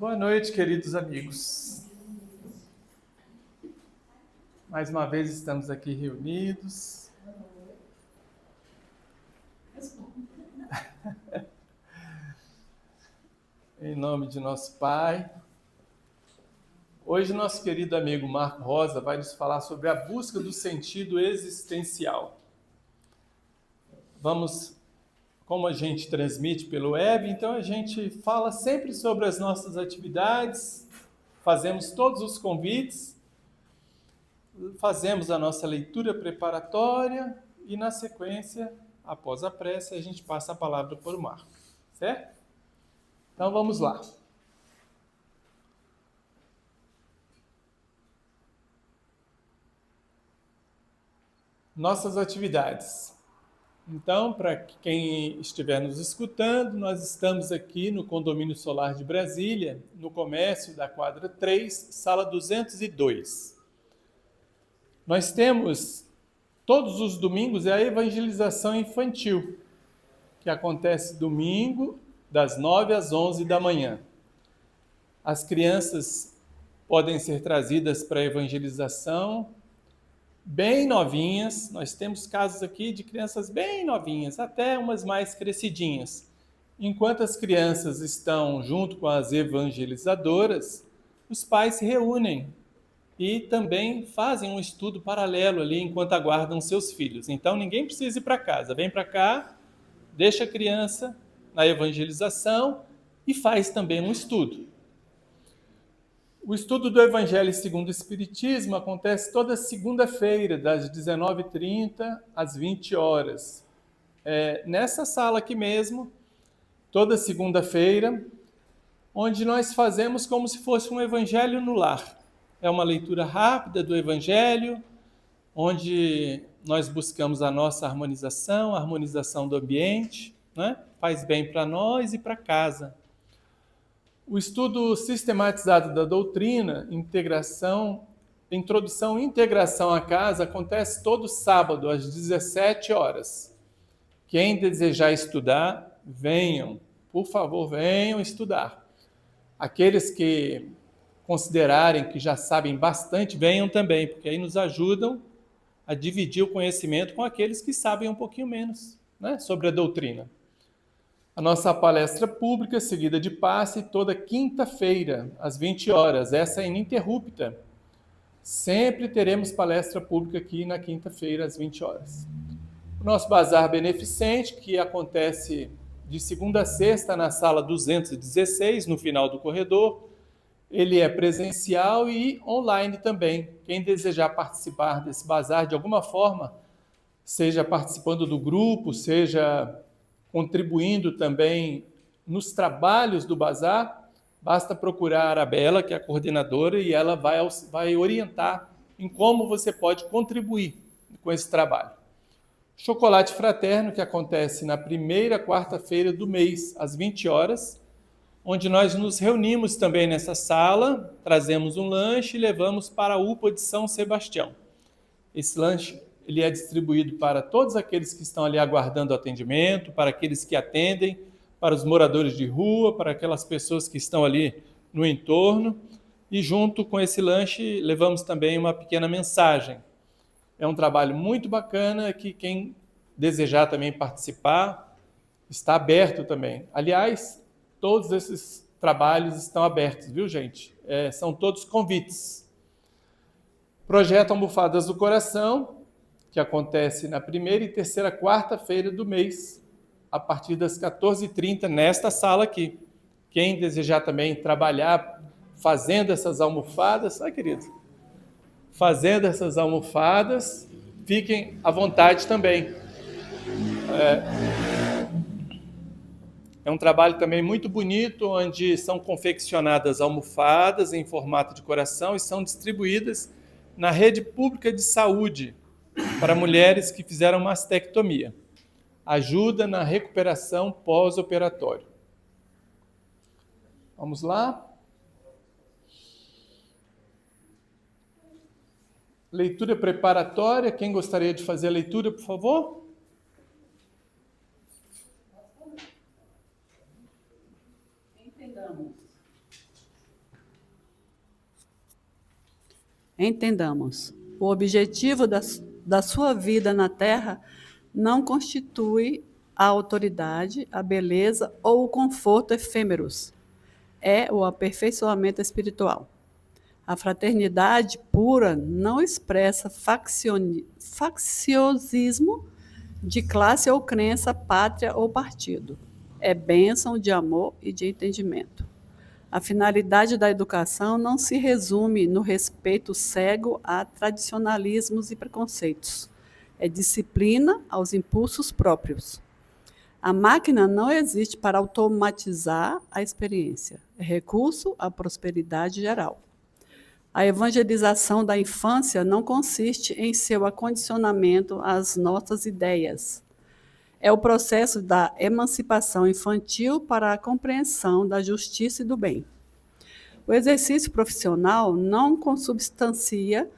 Boa noite, queridos amigos. Mais uma vez estamos aqui reunidos. Em nome de nosso Pai. Hoje nosso querido amigo Marco Rosa vai nos falar sobre a busca do sentido existencial. Como a gente transmite pelo web, então a gente fala sempre sobre as nossas atividades, fazemos todos os convites, fazemos a nossa leitura preparatória e, na sequência, após a prece, a gente passa a palavra para o Marco, certo? Então vamos lá. Nossas atividades. Então, para quem estiver nos escutando, nós estamos aqui no Condomínio Solar de Brasília, no comércio da quadra 3, sala 202. Nós temos, todos os domingos, a evangelização infantil, que acontece domingo, das 9 às 11 da manhã. As crianças podem ser trazidas para a evangelização bem novinhas. Nós temos casos aqui de crianças bem novinhas, até umas mais crescidinhas. Enquanto as crianças estão junto com as evangelizadoras, os pais se reúnem e também fazem um estudo paralelo ali enquanto aguardam seus filhos. Então ninguém precisa ir para casa, vem para cá, deixa a criança na evangelização e faz também um estudo. O estudo do Evangelho segundo o Espiritismo acontece toda segunda-feira, das 19h30 às 20 horas. Nessa sala aqui mesmo, toda segunda-feira, onde nós fazemos como se fosse um Evangelho no lar. É uma leitura rápida do Evangelho, onde nós buscamos a nossa harmonização, a harmonização do ambiente, né? Faz bem para nós e para casa. O estudo sistematizado da doutrina, introdução e integração à casa, acontece todo sábado, às 17 horas. Quem desejar estudar, venham. Por favor, venham estudar. Aqueles que considerarem que já sabem bastante, venham também, porque aí nos ajudam a dividir o conhecimento com aqueles que sabem um pouquinho menos, né, sobre a doutrina. A nossa palestra pública, seguida de passe, toda quinta-feira, às 20 horas. Essa é ininterrupta. Sempre teremos palestra pública aqui na quinta-feira, às 20 horas. O nosso bazar beneficente, que acontece de segunda a sexta na sala 216, no final do corredor. Ele é presencial e online também. Quem desejar participar desse bazar de alguma forma, seja participando do grupo, seja contribuindo também nos trabalhos do bazar, basta procurar a Arabella, que é a coordenadora, e ela vai orientar em como você pode contribuir com esse trabalho. Chocolate Fraterno, que acontece na primeira quarta-feira do mês, às 20 horas, onde nós nos reunimos também nessa sala, trazemos um lanche e levamos para a UPA de São Sebastião. Esse lanche ele é distribuído para todos aqueles que estão ali aguardando atendimento, para aqueles que atendem, para os moradores de rua, para aquelas pessoas que estão ali no entorno. E junto com esse lanche, levamos também uma pequena mensagem. É um trabalho muito bacana que quem desejar também participar, está aberto também. Aliás, todos esses trabalhos estão abertos, viu, gente? São todos convites. Projeto Almofadas do Coração, que acontece na primeira e terceira quarta-feira do mês, a partir das 14h30, nesta sala aqui. Quem desejar também trabalhar fazendo essas almofadas, querido, fazendo essas almofadas, fiquem à vontade também. É um trabalho também muito bonito, onde são confeccionadas almofadas em formato de coração e são distribuídas na rede pública de saúde para mulheres que fizeram mastectomia. Ajuda na recuperação pós-operatório. Vamos lá? Leitura preparatória. Quem gostaria de fazer a leitura, por favor? Entendamos. Entendamos, o objetivo da sua vida na Terra não constitui a autoridade, a beleza ou o conforto efêmeros. É o aperfeiçoamento espiritual. A fraternidade pura não expressa facciosismo de classe ou crença, pátria ou partido. É bênção de amor e de entendimento. A finalidade da educação não se resume no respeito cego a tradicionalismos e preconceitos. É disciplina aos impulsos próprios. A máquina não existe para automatizar a experiência. É recurso à prosperidade geral. A evangelização da infância não consiste em seu acondicionamento às nossas ideias. É o processo da emancipação infantil para a compreensão da justiça e do bem. O exercício profissional não consubstancia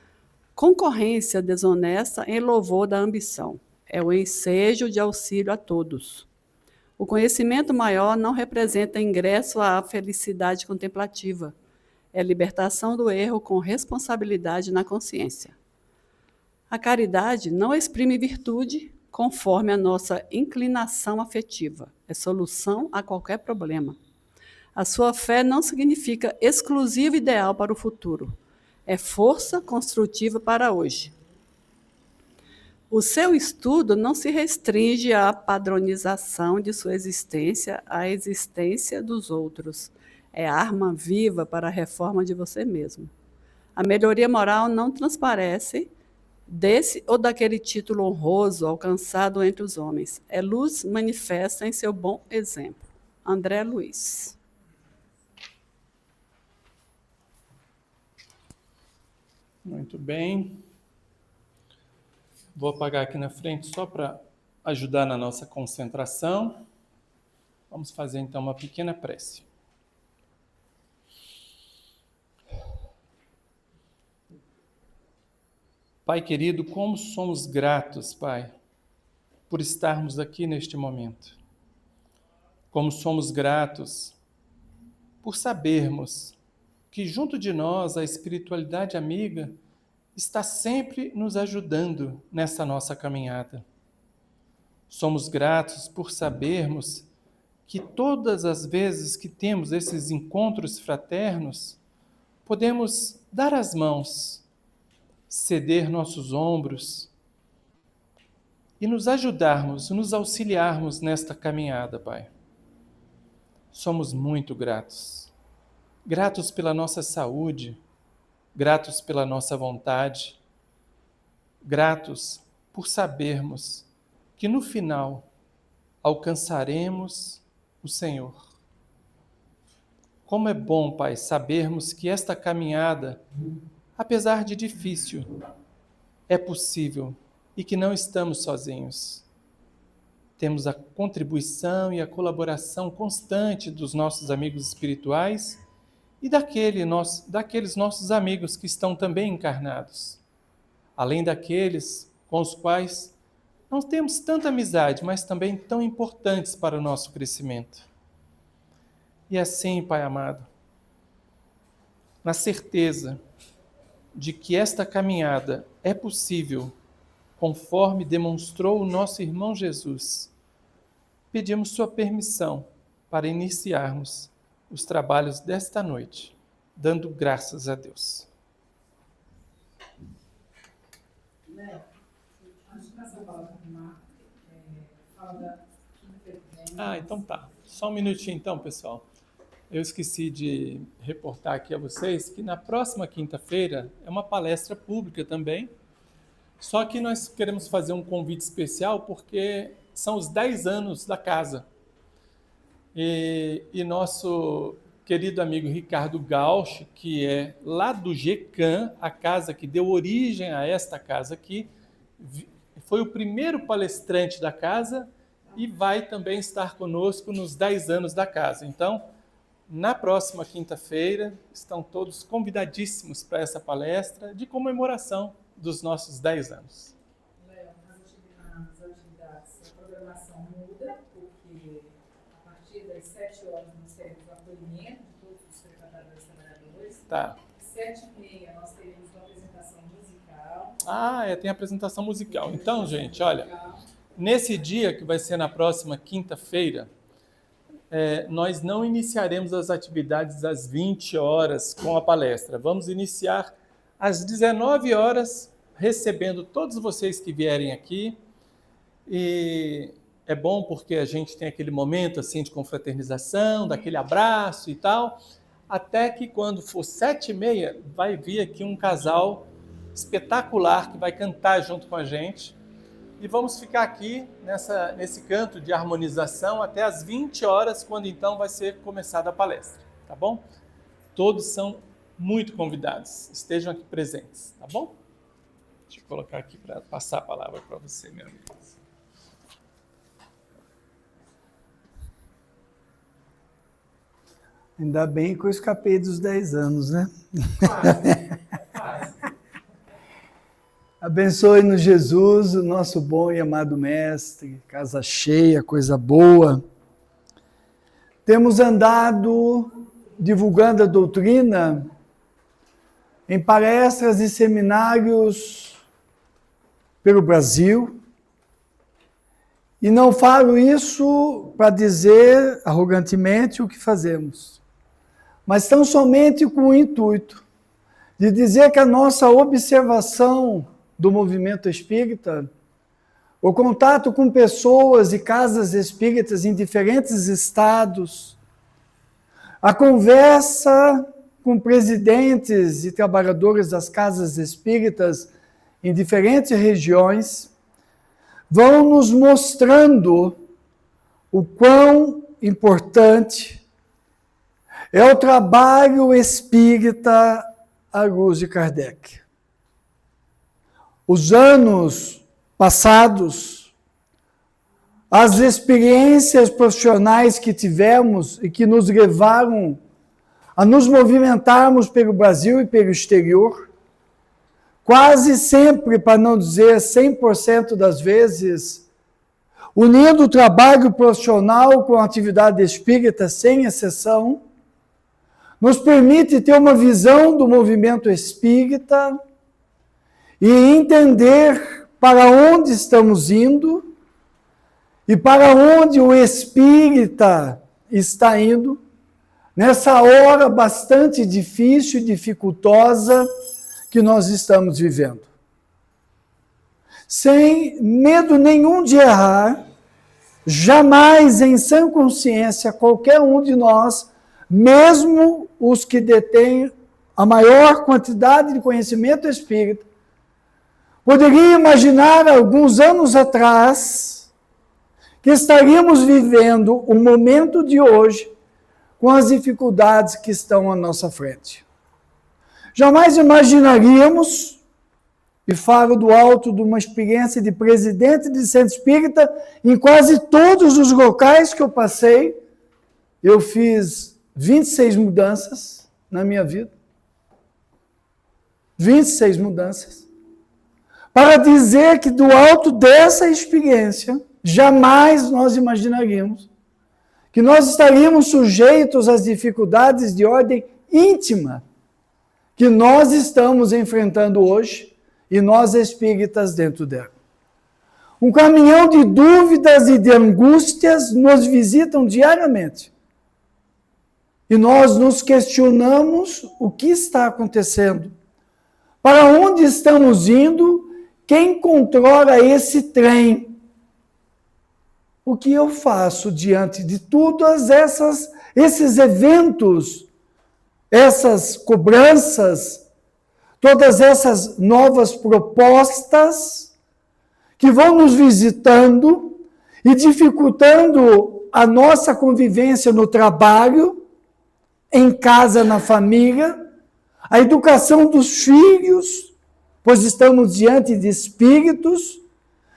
concorrência desonesta em louvor da ambição. É o ensejo de auxílio a todos. O conhecimento maior não representa ingresso à felicidade contemplativa. É libertação do erro com responsabilidade na consciência. A caridade não exprime virtude conforme a nossa inclinação afetiva. É solução a qualquer problema. A sua fé não significa exclusivo ideal para o futuro. É força construtiva para hoje. O seu estudo não se restringe à padronização de sua existência, à existência dos outros. É arma viva para a reforma de você mesmo. A melhoria moral não transparece desse ou daquele título honroso alcançado entre os homens. É luz manifesta em seu bom exemplo. André Luiz. Muito bem. Vou apagar aqui na frente só para ajudar na nossa concentração. Vamos fazer então uma pequena prece. Pai querido, como somos gratos, Pai, por estarmos aqui neste momento. Como somos gratos por sabermos que junto de nós a espiritualidade amiga está sempre nos ajudando nessa nossa caminhada. Somos gratos por sabermos que todas as vezes que temos esses encontros fraternos, podemos dar as mãos, ceder nossos ombros e nos ajudarmos, nos auxiliarmos nesta caminhada, Pai. Somos muito gratos. Gratos pela nossa saúde, gratos pela nossa vontade, gratos por sabermos que no final alcançaremos o Senhor. Como é bom, Pai, sabermos que esta caminhada, apesar de difícil, é possível e que não estamos sozinhos. Temos a contribuição e a colaboração constante dos nossos amigos espirituais e daqueles nossos amigos que estão também encarnados. Além daqueles com os quais não temos tanta amizade, mas também tão importantes para o nosso crescimento. E assim, Pai amado, na certeza de que esta caminhada é possível, conforme demonstrou o nosso irmão Jesus, pedimos sua permissão para iniciarmos os trabalhos desta noite, dando graças a Deus. Então tá. Só um minutinho então, pessoal. Eu esqueci de reportar aqui a vocês que na próxima quinta-feira é uma palestra pública também, só que nós queremos fazer um convite especial porque são os 10 anos da casa. E nosso querido amigo Ricardo Gauch, que é lá do GECAM, a casa que deu origem a esta casa aqui, foi o primeiro palestrante da casa e vai também estar conosco nos 10 anos da casa. Então, na próxima quinta-feira, estão todos convidadíssimos para essa palestra de comemoração dos nossos 10 anos. Léo, nas atividades, a programação muda, porque a partir das 7 horas nós teremos o acolhimento de todos os frequentadores e trabalhadores. Tá. 7h30 nós teremos uma apresentação musical. Tem apresentação musical. Então, gente, olha, nesse dia, que vai ser na próxima quinta-feira, nós não iniciaremos as atividades às 20 horas com a palestra. Vamos iniciar às 19 horas, recebendo todos vocês que vierem aqui. E é bom porque a gente tem aquele momento assim de confraternização, daquele abraço e tal, até que quando for 7h30, vai vir aqui um casal espetacular que vai cantar junto com a gente. E vamos ficar aqui nesse canto de harmonização até às 20 horas, quando então vai ser começada a palestra, tá bom? Todos são muito convidados, estejam aqui presentes, tá bom? Deixa eu colocar aqui para passar a palavra para você, meu amigo. Ainda bem que eu escapei dos 10 anos, né? Abençoe-nos, Jesus, o nosso bom e amado Mestre, casa cheia, coisa boa. Temos andado divulgando a doutrina em palestras e seminários pelo Brasil. E não falo isso para dizer arrogantemente o que fazemos, mas tão somente com o intuito de dizer que a nossa observação do movimento espírita, o contato com pessoas e casas espíritas em diferentes estados, a conversa com presidentes e trabalhadores das casas espíritas em diferentes regiões, vão nos mostrando o quão importante é o trabalho espírita à luz de Kardec. Os anos passados, as experiências profissionais que tivemos e que nos levaram a nos movimentarmos pelo Brasil e pelo exterior, quase sempre, para não dizer 100% das vezes, unindo o trabalho profissional com a atividade espírita, sem exceção, nos permite ter uma visão do movimento espírita e entender para onde estamos indo e para onde o espírita está indo, nessa hora bastante difícil e dificultosa que nós estamos vivendo. Sem medo nenhum de errar, jamais em sã consciência qualquer um de nós, mesmo os que detêm a maior quantidade de conhecimento espírita, poderia imaginar alguns anos atrás que estaríamos vivendo o momento de hoje com as dificuldades que estão à nossa frente. Jamais imaginaríamos, e falo do alto de uma experiência de presidente de centro espírita, em quase todos os locais que eu passei, eu fiz 26 mudanças na minha vida. 26 mudanças. Para dizer que do alto dessa experiência, jamais nós imaginaríamos que nós estaríamos sujeitos às dificuldades de ordem íntima que nós estamos enfrentando hoje e nós espíritas dentro dela. Um caminhão de dúvidas e de angústias nos visitam diariamente. E nós nos questionamos o que está acontecendo, para onde estamos indo, quem controla esse trem. O que eu faço diante de todos esses eventos, essas cobranças, todas essas novas propostas que vão nos visitando e dificultando a nossa convivência no trabalho, em casa, na família, a educação dos filhos, pois estamos diante de espíritos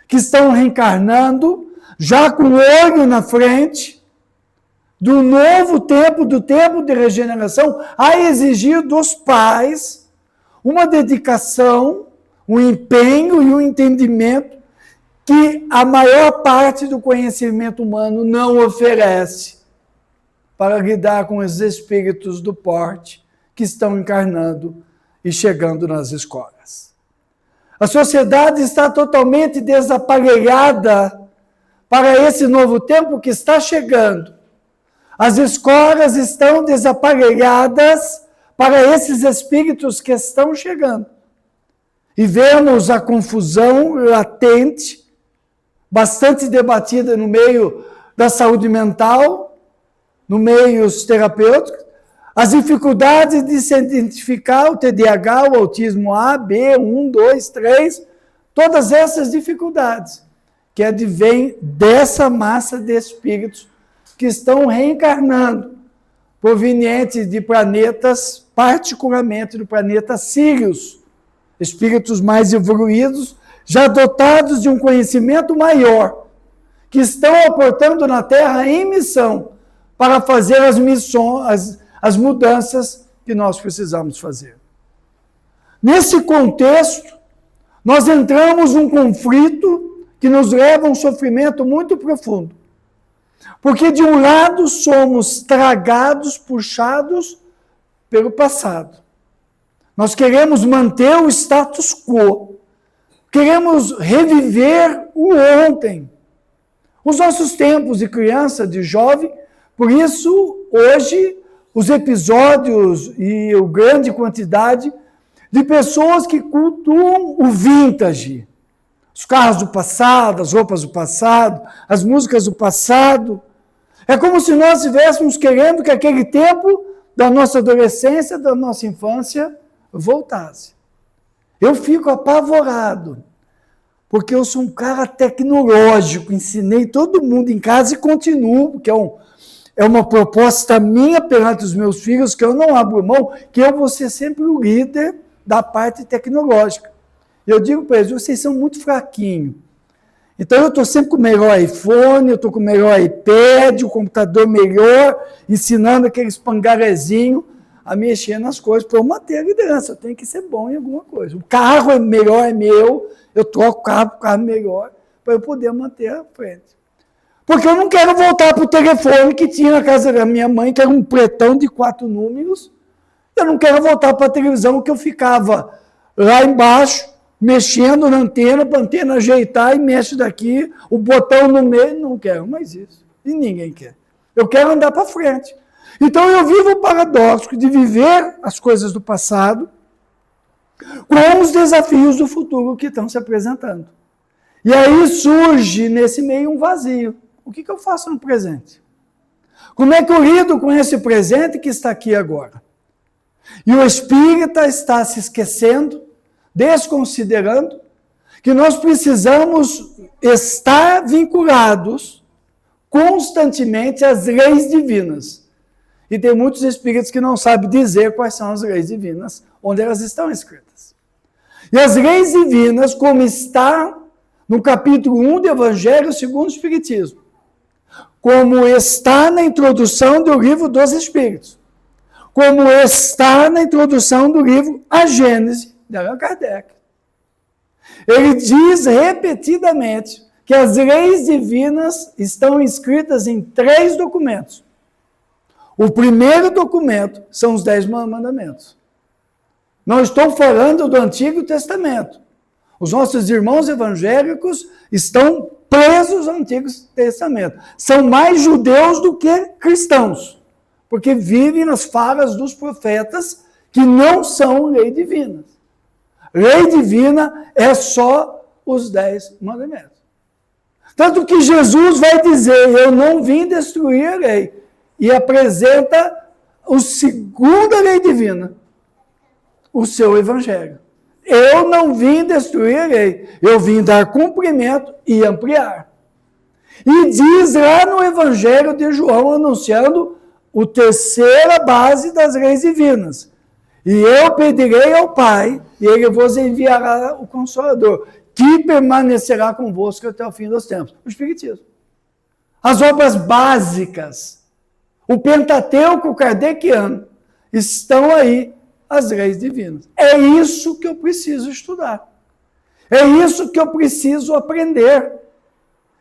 que estão reencarnando, já com o olho na frente, do novo tempo, do tempo de regeneração, a exigir dos pais uma dedicação, um empenho e um entendimento que a maior parte do conhecimento humano não oferece para lidar com os espíritos do porte que estão encarnando e chegando nas escolas. A sociedade está totalmente desaparelhada para esse novo tempo que está chegando. As escolas estão desaparelhadas para esses espíritos que estão chegando. E vemos a confusão latente, bastante debatida no meio da saúde mental, no meio terapêutico, as dificuldades de se identificar o TDAH, o autismo A, B, 1, 2, 3, todas essas dificuldades que advêm dessa massa de espíritos que estão reencarnando, provenientes de planetas, particularmente do planeta Sirius, espíritos mais evoluídos, já dotados de um conhecimento maior, que estão aportando na Terra em missão para fazer as missões, as mudanças que nós precisamos fazer. Nesse contexto, nós entramos num conflito que nos leva a um sofrimento muito profundo. Porque, de um lado, somos tragados, puxados pelo passado. Nós queremos manter o status quo. Queremos reviver o ontem. Os nossos tempos de criança, de jovem, por isso, hoje, os episódios e a grande quantidade de pessoas que cultuam o vintage. Os carros do passado, as roupas do passado, as músicas do passado. É como se nós estivéssemos querendo que aquele tempo da nossa adolescência, da nossa infância, voltasse. Eu fico apavorado, porque eu sou um cara tecnológico, ensinei todo mundo em casa e continuo, porque é uma proposta minha perante os meus filhos, que eu não abro mão, que eu vou ser sempre o líder da parte tecnológica. Eu digo para eles, vocês são muito fraquinhos. Então eu estou sempre com o melhor iPhone, eu estou com o melhor iPad, o computador melhor, ensinando aqueles pangarezinhos a mexer nas coisas para eu manter a liderança. Eu tenho que ser bom em alguma coisa. O carro é melhor, é meu, eu troco o carro para o carro melhor, para eu poder manter a frente. Porque eu não quero voltar para o telefone que tinha na casa da minha mãe, que era um pretão de 4 números. Eu não quero voltar para a televisão que eu ficava lá embaixo, mexendo na antena, para a antena ajeitar e mexe daqui, o botão no meio, não quero mais isso. E ninguém quer. Eu quero andar para frente. Então eu vivo o paradoxo de viver as coisas do passado com os desafios do futuro que estão se apresentando. E aí surge nesse meio um vazio. O que eu faço no presente? Como é que eu lido com esse presente que está aqui agora? E o espírita está se esquecendo, desconsiderando, que nós precisamos estar vinculados constantemente às leis divinas. E tem muitos espíritos que não sabem dizer quais são as leis divinas, onde elas estão escritas. E as leis divinas, como está no capítulo 1 do Evangelho segundo o Espiritismo, como está na introdução do livro dos Espíritos, como está na introdução do livro A Gênese, de Allan Kardec. Ele diz repetidamente que as leis divinas estão escritas em 3 documentos. O primeiro documento são os 10 mandamentos. Não estou falando do Antigo Testamento. Os nossos irmãos evangélicos estão presos ao Antigo Testamento. São mais judeus do que cristãos, porque vivem nas falas dos profetas que não são lei divina. Lei divina é só os 10 mandamentos. Tanto que Jesus vai dizer, eu não vim destruir a lei, e apresenta a segunda lei divina, o seu evangelho. Eu não vim destruir a lei, eu vim dar cumprimento e ampliar. E diz lá no Evangelho de João, anunciando a terceira base das leis divinas. E eu pedirei ao Pai, e ele vos enviará o Consolador, que permanecerá convosco até o fim dos tempos. O Espiritismo. As obras básicas, o Pentateuco kardeciano, estão aí, as leis divinas. É isso que eu preciso estudar. É isso que eu preciso aprender.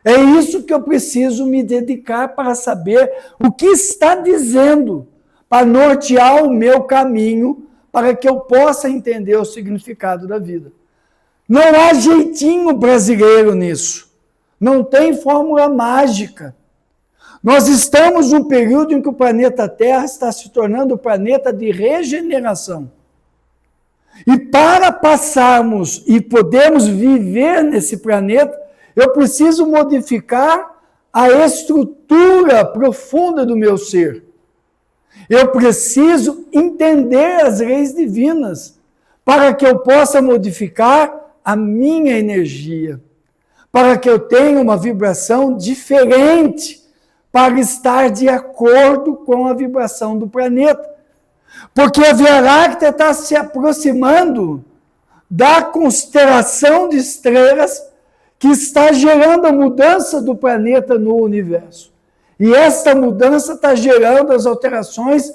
É isso que eu preciso me dedicar para saber o que está dizendo, para nortear o meu caminho, para que eu possa entender o significado da vida. Não há jeitinho brasileiro nisso. Não tem fórmula mágica. Nós estamos num período em que o planeta Terra está se tornando um planeta de regeneração. E para passarmos e podermos viver nesse planeta, eu preciso modificar a estrutura profunda do meu ser. Eu preciso entender as leis divinas para que eu possa modificar a minha energia, para que eu tenha uma vibração diferente, para estar de acordo com a vibração do planeta. Porque a Via Láctea está se aproximando da constelação de estrelas que está gerando a mudança do planeta no universo. E esta mudança está gerando as alterações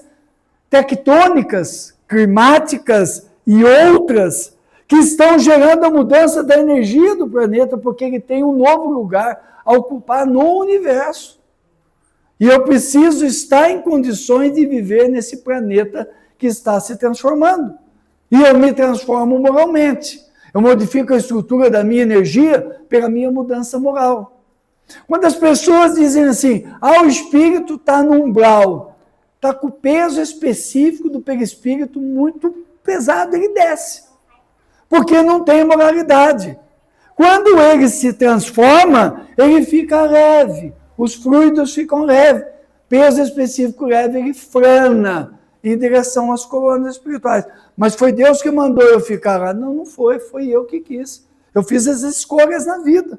tectônicas, climáticas e outras que estão gerando a mudança da energia do planeta, porque ele tem um novo lugar a ocupar no universo. E eu preciso estar em condições de viver nesse planeta que está se transformando. E eu me transformo moralmente. Eu modifico a estrutura da minha energia pela minha mudança moral. Quando as pessoas dizem assim, o espírito está no umbral, está com o peso específico do perispírito muito pesado, ele desce. Porque não tem moralidade. Quando ele se transforma, ele fica leve. Os fluidos ficam leves. Peso específico leve, ele frana em direção às colunas espirituais. Mas foi Deus que mandou eu ficar lá? Não, não foi. Foi eu que quis. Eu fiz as escolhas na vida.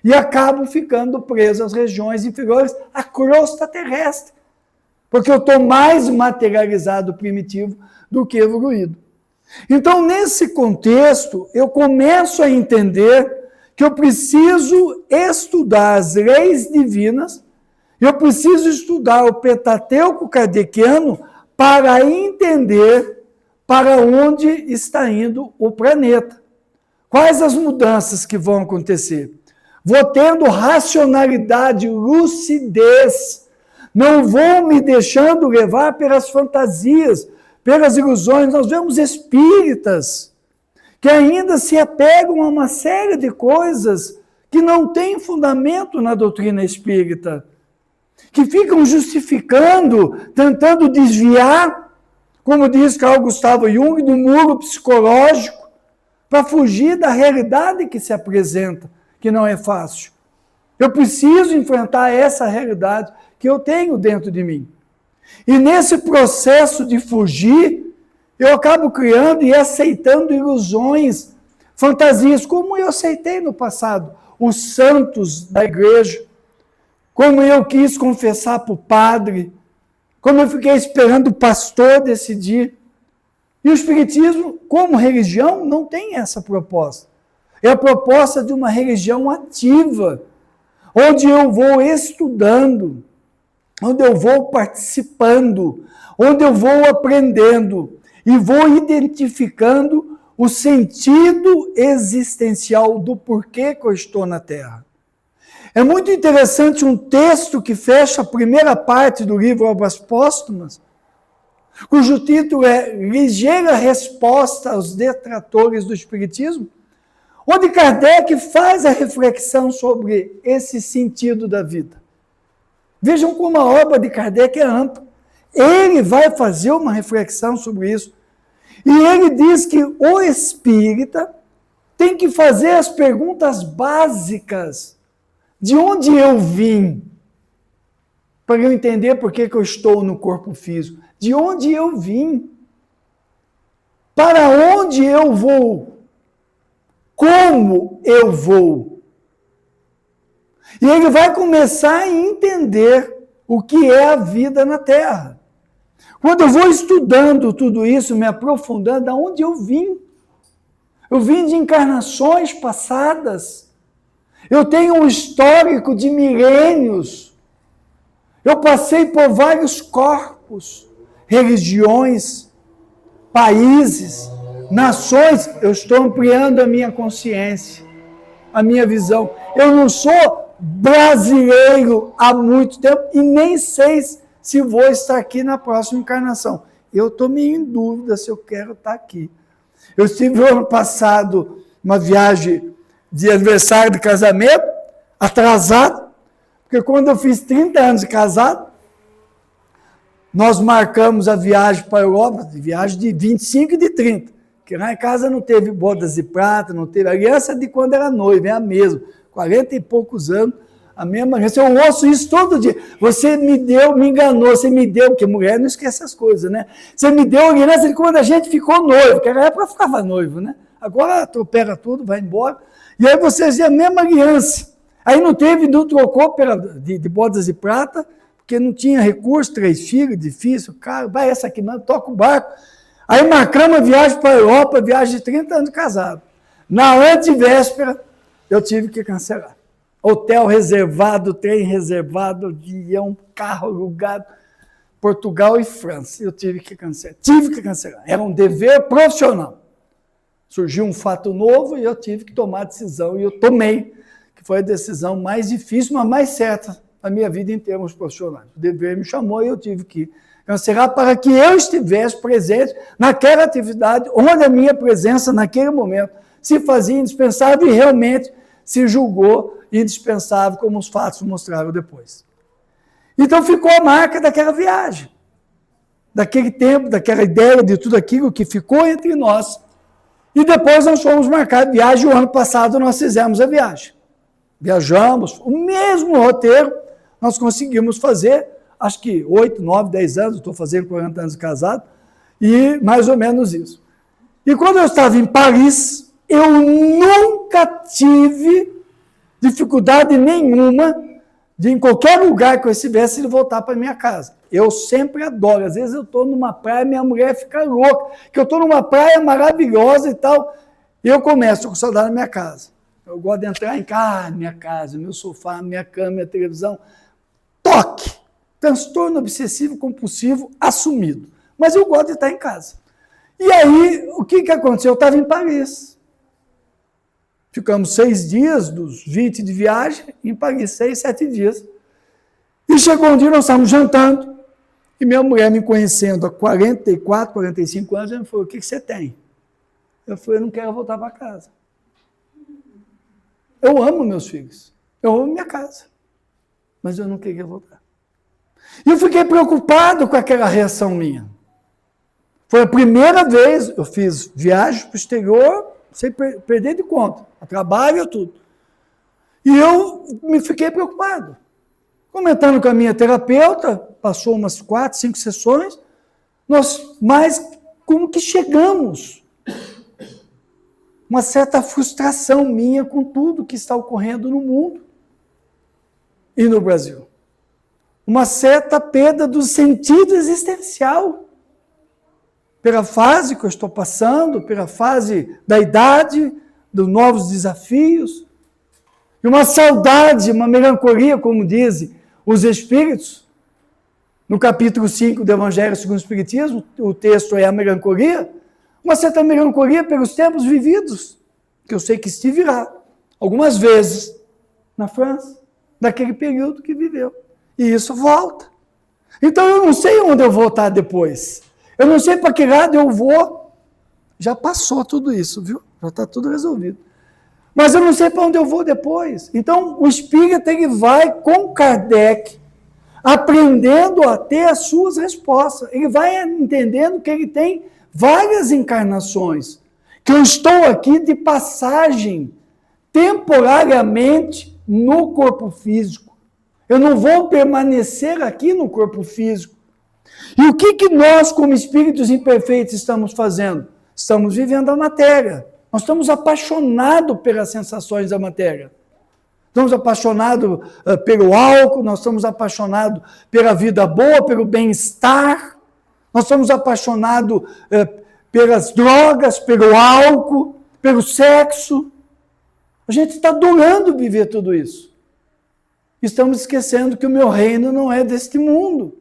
E acabo ficando preso às regiões inferiores, à crosta terrestre. Porque eu estou mais materializado, primitivo, do que evoluído. Então, nesse contexto, eu começo a entender que eu preciso estudar as leis divinas, eu preciso estudar o Pentateuco kardeciano para entender para onde está indo o planeta. Quais as mudanças que vão acontecer? Vou tendo racionalidade, lucidez, não vou me deixando levar pelas fantasias, pelas ilusões. Nós vemos espíritas que ainda se apegam a uma série de coisas que não têm fundamento na doutrina espírita, que ficam justificando, tentando desviar, como diz Carl Gustavo Jung, do muro psicológico, para fugir da realidade que se apresenta, que não é fácil. Eu preciso enfrentar essa realidade que eu tenho dentro de mim. E nesse processo de fugir, eu acabo criando e aceitando ilusões, fantasias, como eu aceitei no passado, os santos da igreja, como eu quis confessar para o padre, como eu fiquei esperando o pastor decidir. E o Espiritismo, como religião, não tem essa proposta. É a proposta de uma religião ativa, onde eu vou estudando, onde eu vou participando, onde eu vou aprendendo e vou identificando o sentido existencial do porquê que eu estou na Terra. É muito interessante um texto que fecha a primeira parte do livro Obras Póstumas, cujo título é Ligeira Resposta aos Detratores do Espiritismo, onde Kardec faz a reflexão sobre esse sentido da vida. Vejam como a obra de Kardec é ampla. Ele vai fazer uma reflexão sobre isso. E ele diz que o espírita tem que fazer as perguntas básicas. De onde eu vim? Para eu entender por que eu estou no corpo físico. De onde eu vim? Para onde eu vou? Como eu vou? E ele vai começar a entender o que é a vida na Terra. Quando eu vou estudando tudo isso, me aprofundando, de onde eu vim? Eu vim de encarnações passadas. Eu tenho um histórico de milênios. Eu passei por vários corpos, religiões, países, nações. Eu estou ampliando a minha consciência, a minha visão. Eu não sou brasileiro há muito tempo e nem sei se vou estar aqui na próxima encarnação. eu estou meio em dúvida se eu quero estar aqui. Eu estive no ano passado uma viagem de aniversário de casamento, atrasado, porque quando eu fiz 30 anos de casado, nós marcamos a viagem para a Europa, viagem de 25 e de 30, que lá em casa não teve bodas de prata, não teve aliança de quando era noiva, é a mesma, 40 e poucos anos, a mesma aliança. Eu ouço isso todo dia. Você me deu, me enganou, você me deu, porque mulher não esquece as coisas, né? Você me deu a aliança de quando a gente ficou noivo, que era época ficava noivo, né? Agora atropela tudo, vai embora, e aí você fazia a mesma aliança. Aí não trocou de bodas de prata, porque não tinha recurso, 3 filhos, difícil, cara, vai essa aqui, não, toca o barco. Aí marcamos a viagem para a Europa, viagem de 30 anos de casado. Na antevéspera, eu tive que cancelar. Hotel reservado, trem reservado, avião, carro alugado, Portugal e França. Eu tive que cancelar. Era um dever profissional. Surgiu um fato novo e eu tive que tomar a decisão, e eu tomei, que foi a decisão mais difícil, mas mais certa da minha vida em termos profissionais. O dever me chamou e eu tive que cancelar para que eu estivesse presente naquela atividade, onde a minha presença naquele momento se fazia indispensável e realmente se julgou indispensável, como os fatos mostraram depois. Então ficou a marca daquela viagem, daquele tempo, daquela ideia de tudo aquilo que ficou entre nós. E depois nós fomos marcar a viagem. O ano passado nós fizemos a viagem. Viajamos, o mesmo roteiro nós conseguimos fazer, acho que 8, 9, 10 anos, estou fazendo 40 anos de casado, e mais ou menos isso. E quando eu estava em Paris, eu nunca tive dificuldade nenhuma de, em qualquer lugar que eu estivesse, de voltar para minha casa. Eu sempre adoro. Às vezes eu estou numa praia, minha mulher fica louca, que eu estou numa praia maravilhosa e tal, e eu começo com saudade da minha casa. Eu gosto de entrar em casa, minha casa, meu sofá, minha cama, minha televisão. Toque! Transtorno obsessivo compulsivo assumido. Mas eu gosto de estar em casa. E aí, o que aconteceu? Eu estava em Paris. Ficamos 6 dias dos 20 de viagem, em Paris, 6, 7 dias. E chegou um dia, nós estávamos jantando, e minha mulher, me conhecendo há 44, 45 anos, ela me falou: o que você tem? Eu falei: eu não quero voltar para casa. Eu amo meus filhos, eu amo minha casa, mas eu não queria voltar. E eu fiquei preocupado com aquela reação minha. Foi a primeira vez, eu fiz viagem para o exterior, sem perder de conta, a trabalho e tudo. E eu me fiquei preocupado. Comentando com a minha terapeuta, passou umas 4, 5 sessões, mas como que chegamos? Uma certa frustração minha com tudo que está ocorrendo no mundo e no Brasil. Uma certa perda do sentido existencial, pela fase que eu estou passando, pela fase da idade, dos novos desafios, e uma saudade, uma melancolia, como dizem os Espíritos. No capítulo 5 do Evangelho segundo o Espiritismo, o texto é a melancolia, uma certa melancolia pelos tempos vividos, que eu sei que estive lá, algumas vezes, na França, naquele período que viveu. E isso volta. Então eu não sei onde eu vou estar depois. Eu não sei para que lado eu vou. Já passou tudo isso, viu? Já está tudo resolvido. Mas eu não sei para onde eu vou depois. Então o espírita, ele vai com Kardec, aprendendo a ter as suas respostas. Ele vai entendendo que ele tem várias encarnações, que eu estou aqui de passagem, temporariamente, no corpo físico. Eu não vou permanecer aqui no corpo físico. E o que nós, como espíritos imperfeitos, estamos fazendo? Estamos vivendo a matéria. Nós estamos apaixonados pelas sensações da matéria. Estamos apaixonados pelo álcool, nós estamos apaixonados pela vida boa, pelo bem-estar. Nós estamos apaixonados pelas drogas, pelo álcool, pelo sexo. A gente está adorando viver tudo isso. Estamos esquecendo que o meu reino não é deste mundo.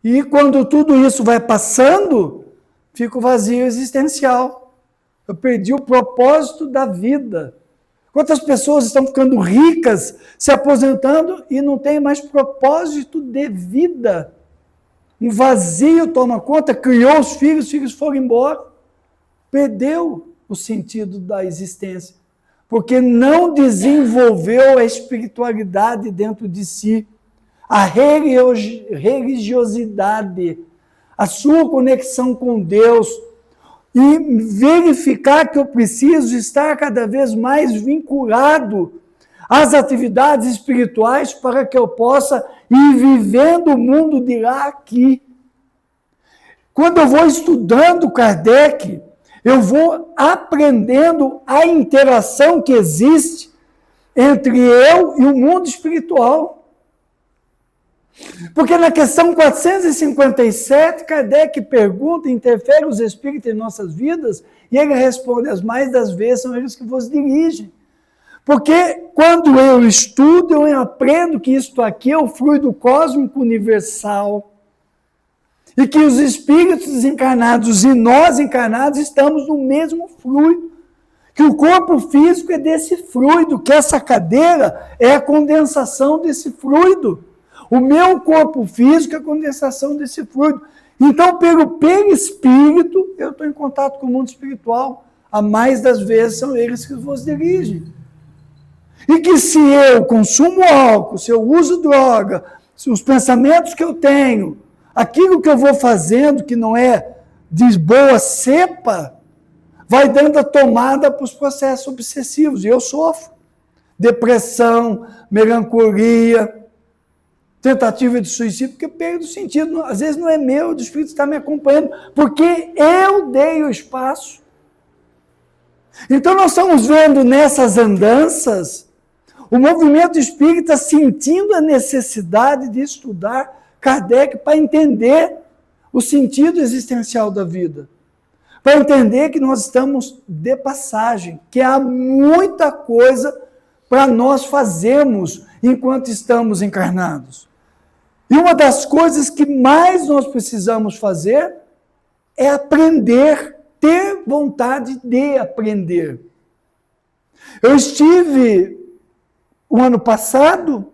E quando tudo isso vai passando, fica o vazio existencial. Eu perdi o propósito da vida. Quantas pessoas estão ficando ricas, se aposentando e não têm mais propósito de vida? Um vazio toma conta, criou os filhos foram embora. Perdeu o sentido da existência, porque não desenvolveu a espiritualidade dentro de si, a religiosidade, a sua conexão com Deus, e verificar que eu preciso estar cada vez mais vinculado às atividades espirituais para que eu possa ir vivendo o mundo de lá aqui. Quando eu vou estudando Kardec, eu vou aprendendo a interação que existe entre eu e o mundo espiritual. Porque na questão 457, Kardec pergunta, interfere os espíritos em nossas vidas, e ele responde, as mais das vezes são eles que vos dirigem. Porque quando eu estudo, eu aprendo que isto aqui é o fluido cósmico universal, e que os espíritos encarnados e nós encarnados estamos no mesmo fluido, que o corpo físico é desse fluido, que essa cadeira é a condensação desse fluido. O meu corpo físico é a condensação desse fluido. Então, pelo perispírito, eu estou em contato com o mundo espiritual. A mais das vezes são eles que vos dirigem. E que se eu consumo álcool, se eu uso droga, se os pensamentos que eu tenho, aquilo que eu vou fazendo que não é de boa cepa, vai dando a tomada para os processos obsessivos. E eu sofro. Depressão, melancolia, tentativa de suicídio, porque eu perdo o sentido. Às vezes não é meu, o Espírito está me acompanhando, porque eu dei o espaço. Então nós estamos vendo nessas andanças o movimento espírita sentindo a necessidade de estudar Kardec para entender o sentido existencial da vida. Para entender que nós estamos de passagem, que há muita coisa para nós fazermos enquanto estamos encarnados. E uma das coisas que mais nós precisamos fazer é aprender, ter vontade de aprender. Eu estive, o ano passado,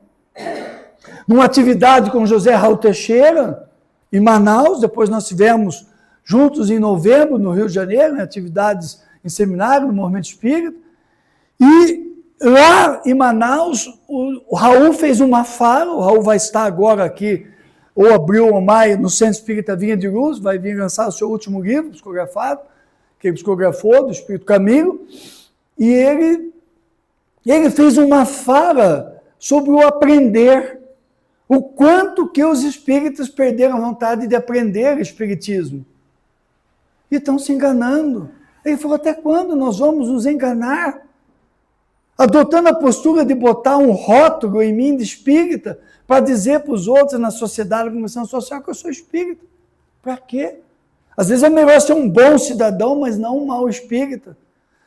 numa atividade com José Raul Teixeira, em Manaus, depois nós tivemos juntos em novembro, no Rio de Janeiro, em atividades em seminário, no Movimento Espírita, e lá em Manaus, o Raul fez uma fala, o Raul vai estar agora aqui, ou abril ou maio, no Centro Espírita Vinha de Luz, vai vir lançar o seu último livro, psicografado, que ele psicografou, do Espírito Camilo, e ele fez uma fala sobre o aprender, o quanto que os espíritas perderam a vontade de aprender o espiritismo. E estão se enganando. Ele falou, até quando nós vamos nos enganar? Adotando a postura de botar um rótulo em mim de espírita para dizer para os outros na sociedade, na comissão social, que eu sou espírita. Para quê? Às vezes é melhor ser um bom cidadão, mas não um mau espírita.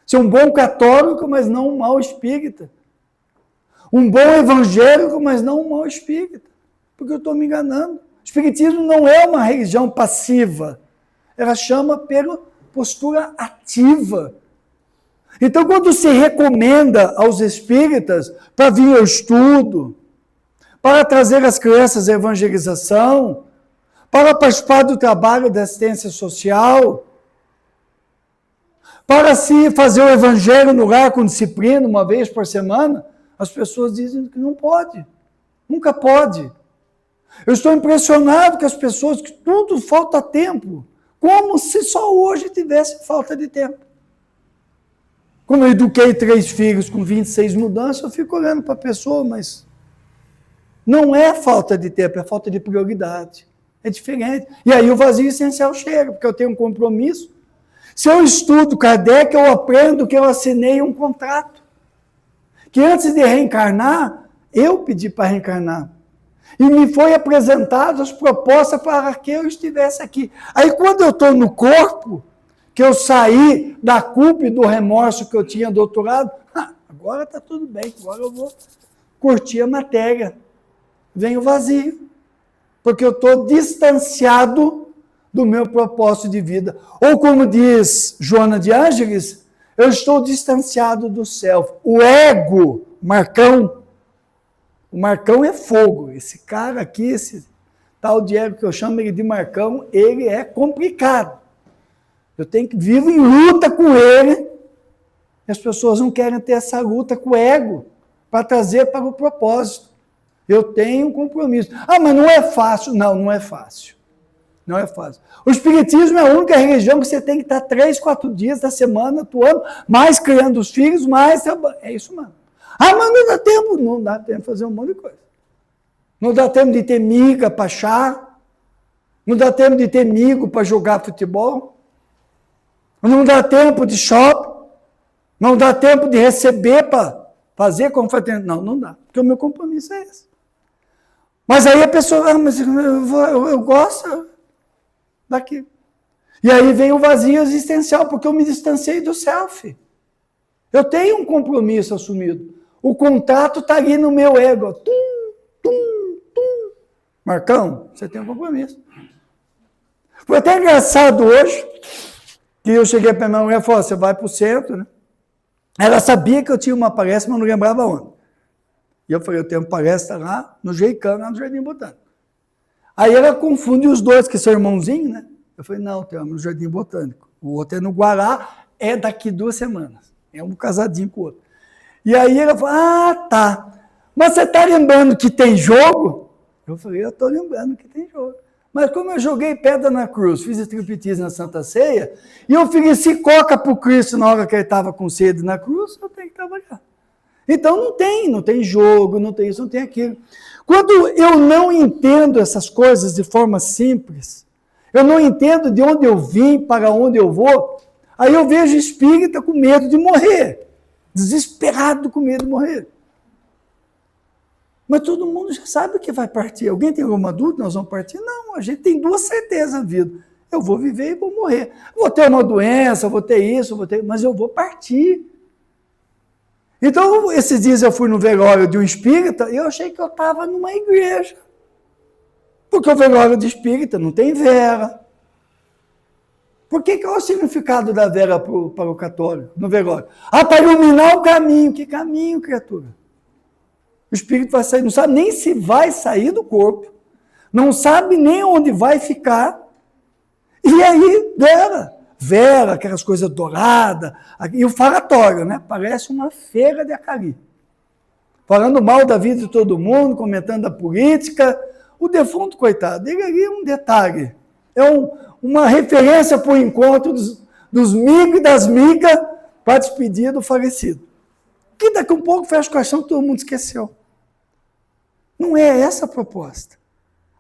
Ser um bom católico, mas não um mau espírita. Um bom evangélico, mas não um mau espírita. Porque eu estou me enganando. O espiritismo não é uma religião passiva. Ela chama pela postura ativa. Então, quando se recomenda aos espíritas para vir ao estudo, para trazer as crianças à evangelização, para participar do trabalho da assistência social, para se fazer o evangelho no lar com disciplina, uma vez por semana, as pessoas dizem que não pode, nunca pode. Eu estou impressionado com as pessoas que tudo falta tempo, como se só hoje tivesse falta de tempo. Quando eu eduquei 3 filhos com 26 mudanças, eu fico olhando para a pessoa, mas não é falta de tempo, é falta de prioridade. É diferente. E aí o vazio essencial chega, porque eu tenho um compromisso. Se eu estudo Kardec, eu aprendo que eu assinei um contrato. Que antes de reencarnar, eu pedi para reencarnar. E me foi apresentado as propostas para que eu estivesse aqui. Aí quando eu estou no corpo, que eu saí da culpa e do remorso que eu tinha do outro lado, agora está tudo bem, agora eu vou curtir a matéria. Vem o vazio, porque eu estou distanciado do meu propósito de vida. Ou como diz Joana de Ângeles, eu estou distanciado do self. O ego, o Marcão é fogo. Esse cara aqui está tal de ego que eu chamo ele de Marcão, ele é complicado. Eu vivo em luta com ele, e as pessoas não querem ter essa luta com o ego, para trazer para o propósito. Eu tenho um compromisso. Ah, mas não é fácil. Não, não é fácil. Não é fácil. O Espiritismo é a única religião que você tem que estar 3, 4 dias da semana atuando, mais criando os filhos, mais trabalhando. É isso mesmo. Ah, mas não dá tempo. Não dá tempo de fazer um monte de coisa. Não dá tempo de ter miga para chá. Não dá tempo de ter amigo para jogar futebol. Não dá tempo de shopping. Não dá tempo de receber para fazer como faz. Não, não dá. Porque o meu compromisso é esse. Mas aí a pessoa, mas eu gosto daqui. E aí vem o vazio existencial, porque eu me distanciei do self. Eu tenho um compromisso assumido. O contato está ali no meu ego. Tum, tum, tum. Marcão, você tem um compromisso. Foi até engraçado hoje, que eu cheguei para minha mulher e falei, você vai para o centro, né? Ela sabia que eu tinha uma palestra, mas não lembrava onde. E eu falei, eu tenho uma palestra lá no Jeicano, lá no Jardim Botânico. Aí ela confunde os dois, que são irmãozinhos, né? Eu falei, não, tem um no Jardim Botânico. O outro é no Guará, é daqui 2 semanas. É um casadinho com o outro. E aí ela falou, ah, tá. Mas você está lembrando que tem jogo? Eu falei, eu estou lembrando que tem jogo. Mas como eu joguei pedra na cruz, fiz striptease na Santa Ceia, e eu ofereci coca para o Cristo na hora que ele estava com sede na cruz, eu tenho que trabalhar. Então não tem jogo, não tem isso, não tem aquilo. Quando eu não entendo essas coisas de forma simples, eu não entendo de onde eu vim, para onde eu vou, aí eu vejo espírita com medo de morrer, desesperado com medo de morrer. Mas todo mundo já sabe que vai partir. Alguém tem alguma dúvida? Nós vamos partir? Não, a gente tem 2 certezas na vida. Eu vou viver e vou morrer. Vou ter uma doença, vou ter isso, mas eu vou partir. Então, esses dias eu fui no velório de um espírita e eu achei que eu estava numa igreja. Porque o velório de espírita não tem vela. Por que é o significado da vela para o católico, no velório? Ah, para iluminar o caminho. Que caminho, criatura? O espírito vai sair, não sabe nem se vai sair do corpo, não sabe nem onde vai ficar. E aí, vela, aquelas coisas douradas, e o falatório, né? Parece uma feira de Acari. Falando mal da vida de todo mundo, comentando a política. O defunto, coitado, ele ali é um detalhe. É uma referência para o encontro dos migos e das migas para despedir do falecido. Que daqui a um pouco fecha o caixão, todo mundo esqueceu. Não é essa a proposta.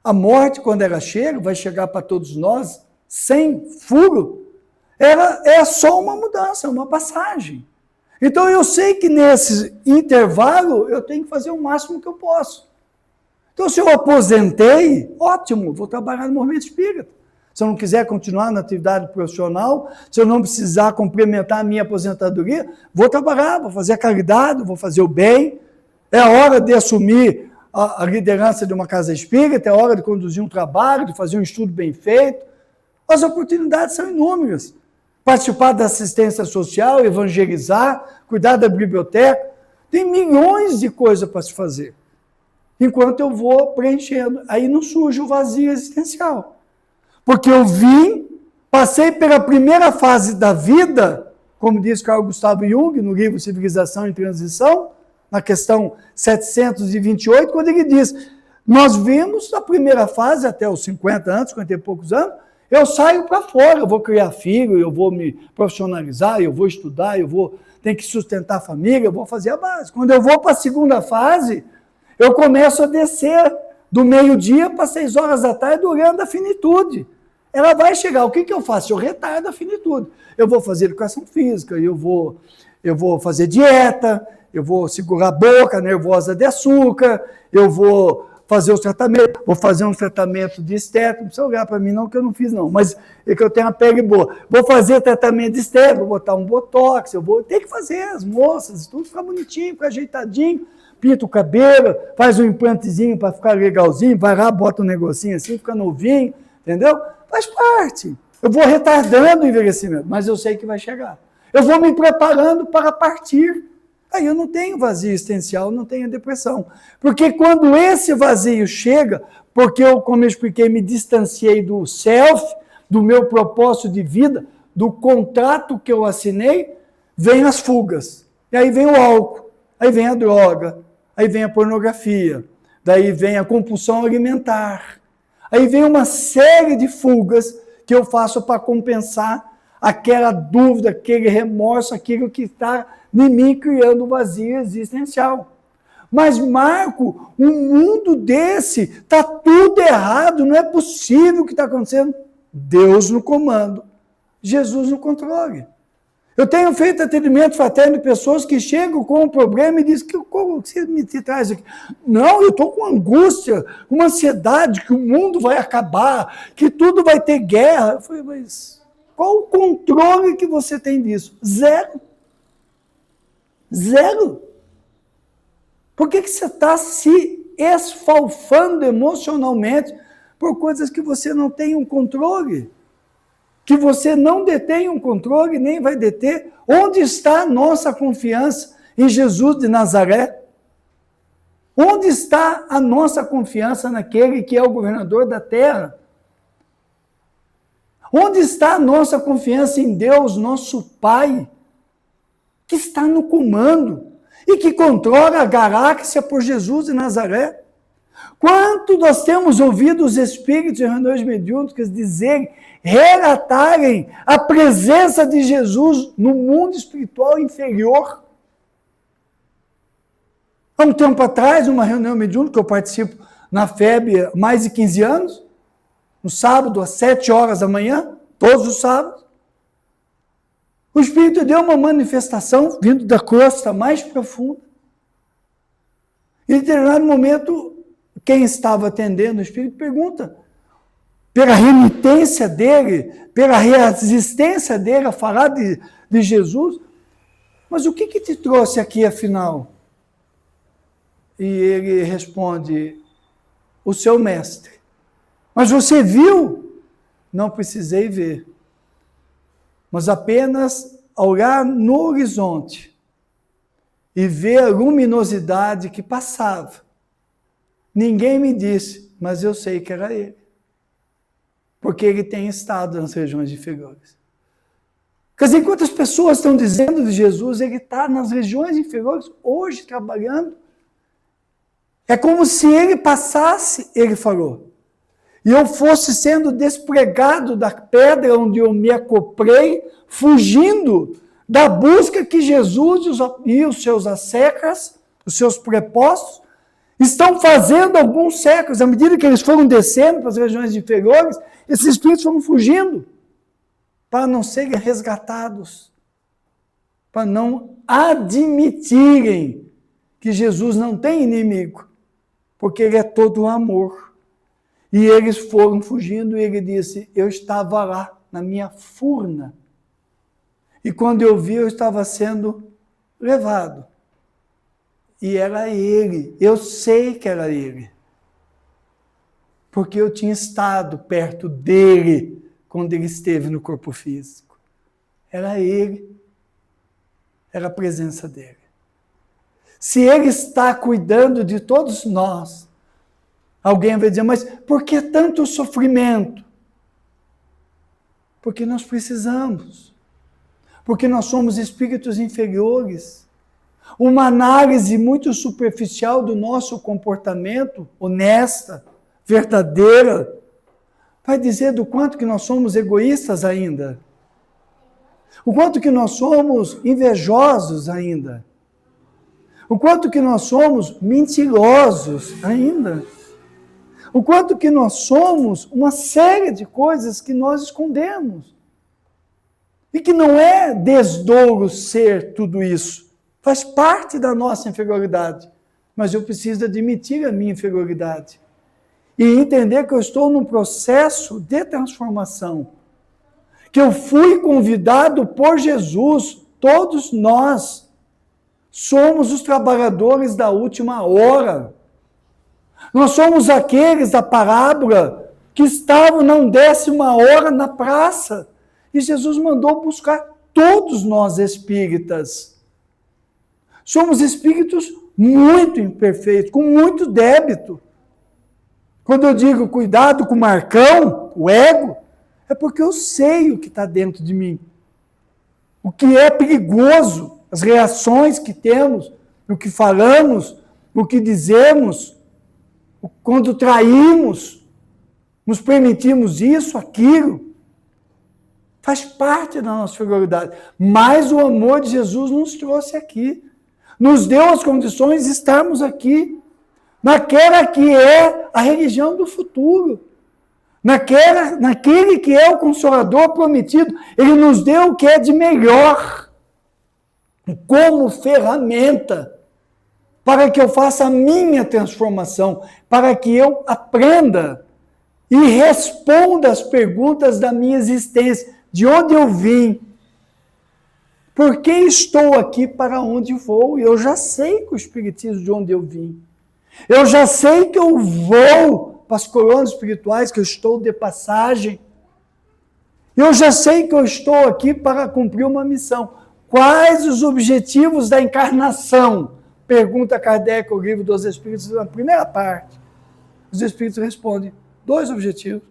A morte, quando ela chega, vai chegar para todos nós, sem furo, ela é só uma mudança, uma passagem. Então eu sei que nesse intervalo eu tenho que fazer o máximo que eu posso. Então se eu aposentei, ótimo, vou trabalhar no movimento espírita. Se eu não quiser continuar na atividade profissional, se eu não precisar complementar a minha aposentadoria, vou trabalhar, vou fazer a caridade, vou fazer o bem. É a hora de assumir a liderança de uma casa espírita, é a hora de conduzir um trabalho, de fazer um estudo bem feito. As oportunidades são inúmeras. Participar da assistência social, evangelizar, cuidar da biblioteca. Tem milhões de coisas para se fazer. Enquanto eu vou preenchendo. Aí não surge o vazio existencial. Porque eu passei pela primeira fase da vida, como diz Carl Gustav Jung, no livro Civilização em Transição, na questão 728, quando ele diz, nós vimos a primeira fase, até os 50 anos, 50 e poucos anos, eu saio para fora, eu vou criar filho, eu vou me profissionalizar, eu vou estudar, tenho que sustentar a família, eu vou fazer a base. Quando eu vou para a segunda fase, eu começo a descer do meio-dia para 6 horas da tarde, olhando a finitude. Ela vai chegar, o que eu faço? Eu retardo a finitude. Eu vou fazer educação física, eu vou fazer dieta, eu vou segurar a boca nervosa de açúcar, eu vou fazer os tratamentos, vou fazer um tratamento de estética, não precisa olhar para mim não, que eu não fiz não, mas é que eu tenho uma pele boa. Vou fazer tratamento de estética, vou botar um botox, tem que fazer, as moças, tudo fica bonitinho, fica ajeitadinho, pinta o cabelo, faz um implantezinho para ficar legalzinho, vai lá, bota um negocinho assim, fica novinho, entendeu? Faz parte. Eu vou retardando o envelhecimento, mas eu sei que vai chegar. Eu vou me preparando para partir. Aí eu não tenho vazio existencial, não tenho depressão. Porque quando esse vazio chega, porque eu, como eu expliquei, me distanciei do self, do meu propósito de vida, do contrato que eu assinei, vem as fugas. E aí vem o álcool, aí vem a droga, aí vem a pornografia, daí vem a compulsão alimentar. Aí vem uma série de fugas que eu faço para compensar aquela dúvida, aquele remorso, aquilo que está em mim criando um vazio existencial. Mas, Marco, um mundo desse, está tudo errado, não é possível o que está acontecendo. Deus no comando, Jesus no controle. Eu tenho feito atendimento fraterno de pessoas que chegam com um problema e dizem, como você me traz aqui? Não, eu estou com angústia, uma ansiedade, que o mundo vai acabar, que tudo vai ter guerra. Eu falei, mas qual o controle que você tem disso? Zero. Zero. Por que você está se esfalfando emocionalmente por coisas que você não tem um controle? Que você não detém um controle, nem vai deter? Onde está a nossa confiança em Jesus de Nazaré? Onde está a nossa confiança naquele que é o governador da terra? Onde está a nossa confiança em Deus, nosso Pai, que está no comando e que controla a galáxia por Jesus de Nazaré? Quanto nós temos ouvido os espíritos em reuniões mediúnicas dizerem, relatarem a presença de Jesus no mundo espiritual inferior? Há um tempo atrás, numa reunião mediúnica que eu participo na FEB há mais de 15 anos, no sábado, às 7 horas da manhã, todos os sábados, o Espírito deu uma manifestação vindo da crosta mais profunda. E em determinado momento, quem estava atendendo o Espírito pergunta, pela renitência dele, pela resistência dele a falar de Jesus, mas o que te trouxe aqui afinal? E ele responde, o seu mestre. Mas você viu? Não precisei ver. Mas apenas olhar no horizonte e ver a luminosidade que passava. Ninguém me disse, mas eu sei que era ele. Porque ele tem estado nas regiões inferiores. Quer dizer, quantas pessoas estão dizendo de Jesus, ele está nas regiões inferiores, hoje trabalhando. É como se ele passasse, ele falou, e eu fosse sendo despregado da pedra onde eu me acoprei, fugindo da busca que Jesus e os seus assecas, os seus prepostos, estão fazendo alguns séculos. À medida que eles foram descendo para as regiões inferiores, esses espíritos foram fugindo para não serem resgatados, para não admitirem que Jesus não tem inimigo, porque ele é todo amor. E eles foram fugindo e ele disse, eu estava lá, na minha furna. E quando eu vi, eu estava sendo levado. E era ele, eu sei que era ele. Porque eu tinha estado perto dele quando ele esteve no corpo físico. Era ele, era a presença dele. Se ele está cuidando de todos nós, alguém vai dizer, mas por que tanto sofrimento? Porque nós precisamos. Porque nós somos espíritos inferiores. Uma análise muito superficial do nosso comportamento, honesta, verdadeira, vai dizer do quanto que nós somos egoístas ainda. O quanto que nós somos invejosos ainda. O quanto que nós somos mentirosos ainda. O quanto que nós somos uma série de coisas que nós escondemos. E que não é desdouro ser tudo isso. Faz parte da nossa inferioridade. Mas eu preciso admitir a minha inferioridade. E entender que eu estou num processo de transformação. Que eu fui convidado por Jesus. Todos nós somos os trabalhadores da última hora. Nós somos aqueles da parábola que estavam na 10ª hora na praça. E Jesus mandou buscar todos nós espíritas. Somos espíritos muito imperfeitos, com muito débito. Quando eu digo cuidado com o Marcão, o ego, é porque eu sei o que está dentro de mim. O que é perigoso, as reações que temos, o que falamos, o que dizemos, quando traímos, nos permitimos isso, aquilo, faz parte da nossa fragilidade. Mas o amor de Jesus nos trouxe aqui, nos deu as condições de estarmos aqui, naquela que é a religião do futuro, naquele que é o Consolador prometido. Ele nos deu o que é de melhor, como ferramenta, para que eu faça a minha transformação, para que eu aprenda e responda as perguntas da minha existência, de onde eu vim, por que estou aqui, para onde vou. Eu já sei com o Espiritismo de onde eu vim. Eu já sei que eu vou para as coroas espirituais, que eu estou de passagem. Eu já sei que eu estou aqui para cumprir uma missão. Quais os objetivos da encarnação? Pergunta Kardec, o livro dos Espíritos, na primeira parte. Os Espíritos respondem, 2 objetivos.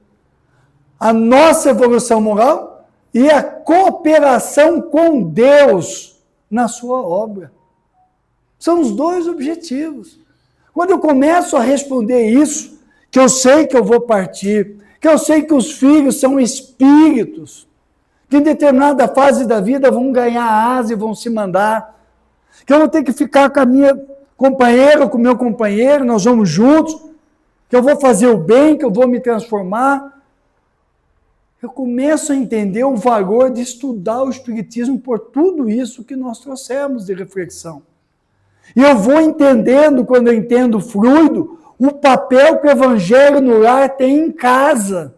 A nossa evolução moral e a cooperação com Deus na sua obra. São os 2 objetivos. Quando eu começo a responder isso, que eu sei que eu vou partir, que eu sei que os filhos são espíritos, que em determinada fase da vida vão ganhar asa e vão se mandar, que eu vou ter que ficar com a minha companheira, com o meu companheiro, nós vamos juntos, que eu vou fazer o bem, que eu vou me transformar. Eu começo a entender o valor de estudar o Espiritismo por tudo isso que nós trouxemos de reflexão. E eu vou entendendo, quando eu entendo o fluido, o papel que o Evangelho no lar tem em casa.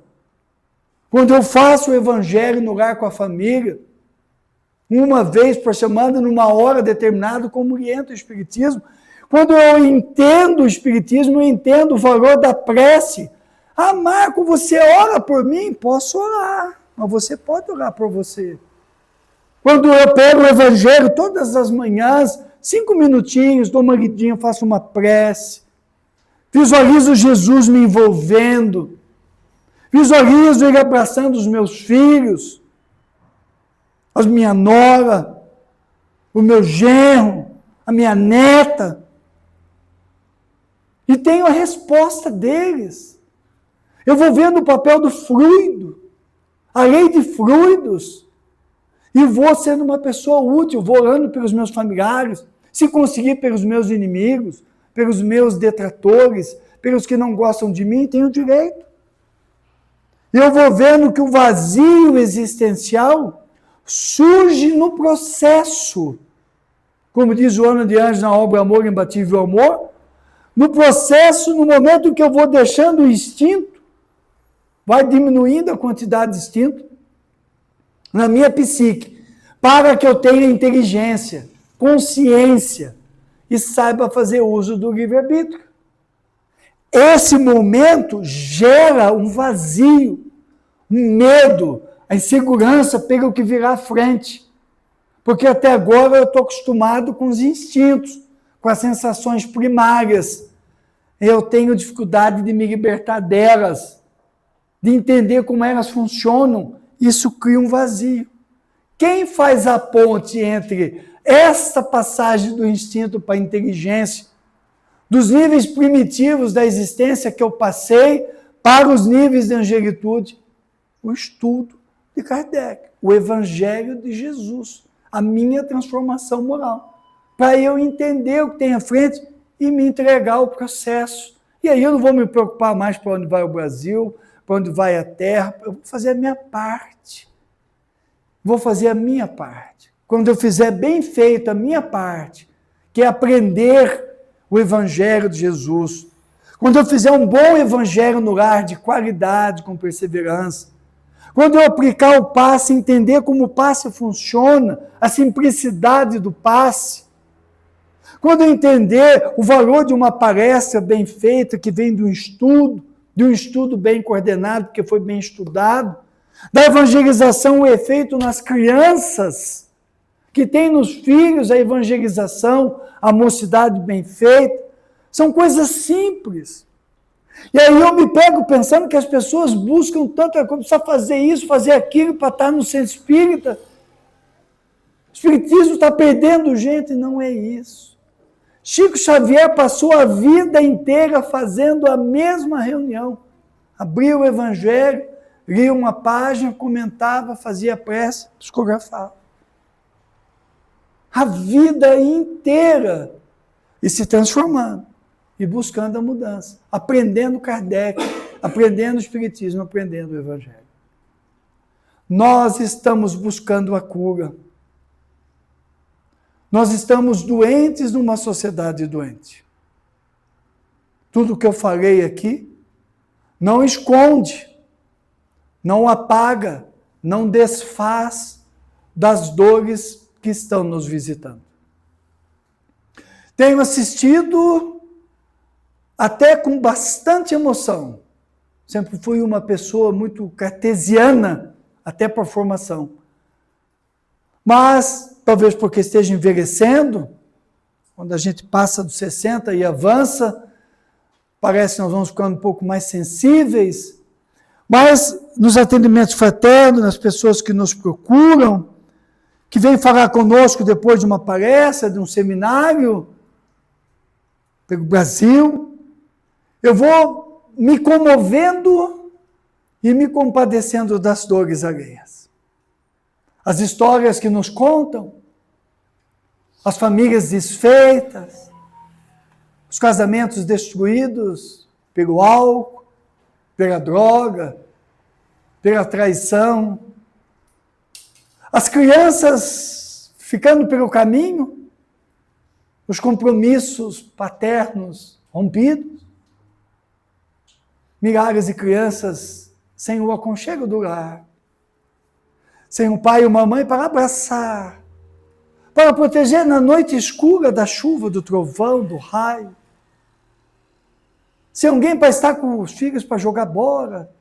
Quando eu faço o Evangelho no lar com a família, uma vez por semana, numa hora determinada, como orienta o Espiritismo. Quando eu entendo o Espiritismo, eu entendo o valor da prece. Ah, Marco, você ora por mim? Posso orar, mas você pode orar por você. Quando eu pego o Evangelho todas as manhãs, 5 minutinhos, dou uma lidinha, faço uma prece, visualizo Jesus me envolvendo, visualizo ele abraçando os meus filhos, a minha nora, o meu genro, a minha neta, e tenho a resposta deles. Eu vou vendo o papel do fluido, a lei de fluidos, e vou sendo uma pessoa útil, vou orando pelos meus familiares, se conseguir pelos meus inimigos, pelos meus detratores, pelos que não gostam de mim, tenho direito. E eu vou vendo que o vazio existencial surge no processo. Como diz Joana de Anjos na obra Amor, Imbatível Amor, no processo, no momento que eu vou deixando o instinto, vai diminuindo a quantidade de instinto na minha psique, para que eu tenha inteligência, consciência e saiba fazer uso do livre-arbítrio. Esse momento gera um vazio, um medo, a insegurança pelo que virá à frente. Porque até agora eu estou acostumado com os instintos, com as sensações primárias. Eu tenho dificuldade de me libertar delas, de entender como elas funcionam. Isso cria um vazio. Quem faz a ponte entre essa passagem do instinto para a inteligência, dos níveis primitivos da existência que eu passei para os níveis de angelitude? O estudo de Kardec, o Evangelho de Jesus, a minha transformação moral, para eu entender o que tem à frente e me entregar ao processo. E aí eu não vou me preocupar mais para onde vai o Brasil, para onde vai a Terra, eu vou fazer a minha parte. Vou fazer a minha parte. Quando eu fizer bem feito a minha parte, que é aprender o Evangelho de Jesus, quando eu fizer um bom Evangelho no lar, de qualidade, com perseverança, quando eu aplicar o passe, entender como o passe funciona, a simplicidade do passe, quando eu entender o valor de uma palestra bem feita, que vem de um estudo bem coordenado, porque foi bem estudado, da evangelização, o efeito nas crianças, que tem nos filhos a evangelização, a mocidade bem feita, são coisas simples. E aí eu me pego pensando que as pessoas buscam tanta coisa, precisa fazer isso, fazer aquilo para estar no centro espírita. O espiritismo está perdendo gente, não é isso. Chico Xavier passou a vida inteira fazendo a mesma reunião. Abria o evangelho, lia uma página, comentava, fazia prece, psicografava. A vida inteira. E se transformando. E buscando a mudança. Aprendendo Kardec, aprendendo o Espiritismo, aprendendo o Evangelho. Nós estamos buscando a cura. Nós estamos doentes numa sociedade doente. Tudo o que eu falei aqui não esconde, não apaga, não desfaz das dores que estão nos visitando. Tenho assistido até com bastante emoção. Sempre fui uma pessoa muito cartesiana, até por formação. Mas, talvez porque esteja envelhecendo, quando a gente passa dos 60 e avança, parece que nós vamos ficando um pouco mais sensíveis, mas nos atendimentos fraternos, nas pessoas que nos procuram, que vêm falar conosco depois de uma palestra, de um seminário, pelo Brasil, eu vou me comovendo e me compadecendo das dores alheias. As histórias que nos contam, as famílias desfeitas, os casamentos destruídos pelo álcool, pela droga, pela traição, as crianças ficando pelo caminho, os compromissos paternos rompidos, milhares de crianças sem o aconchego do lar, sem um pai e uma mãe para abraçar, para proteger na noite escura da chuva, do trovão, do raio. Sem alguém para estar com os filhos para jogar bola,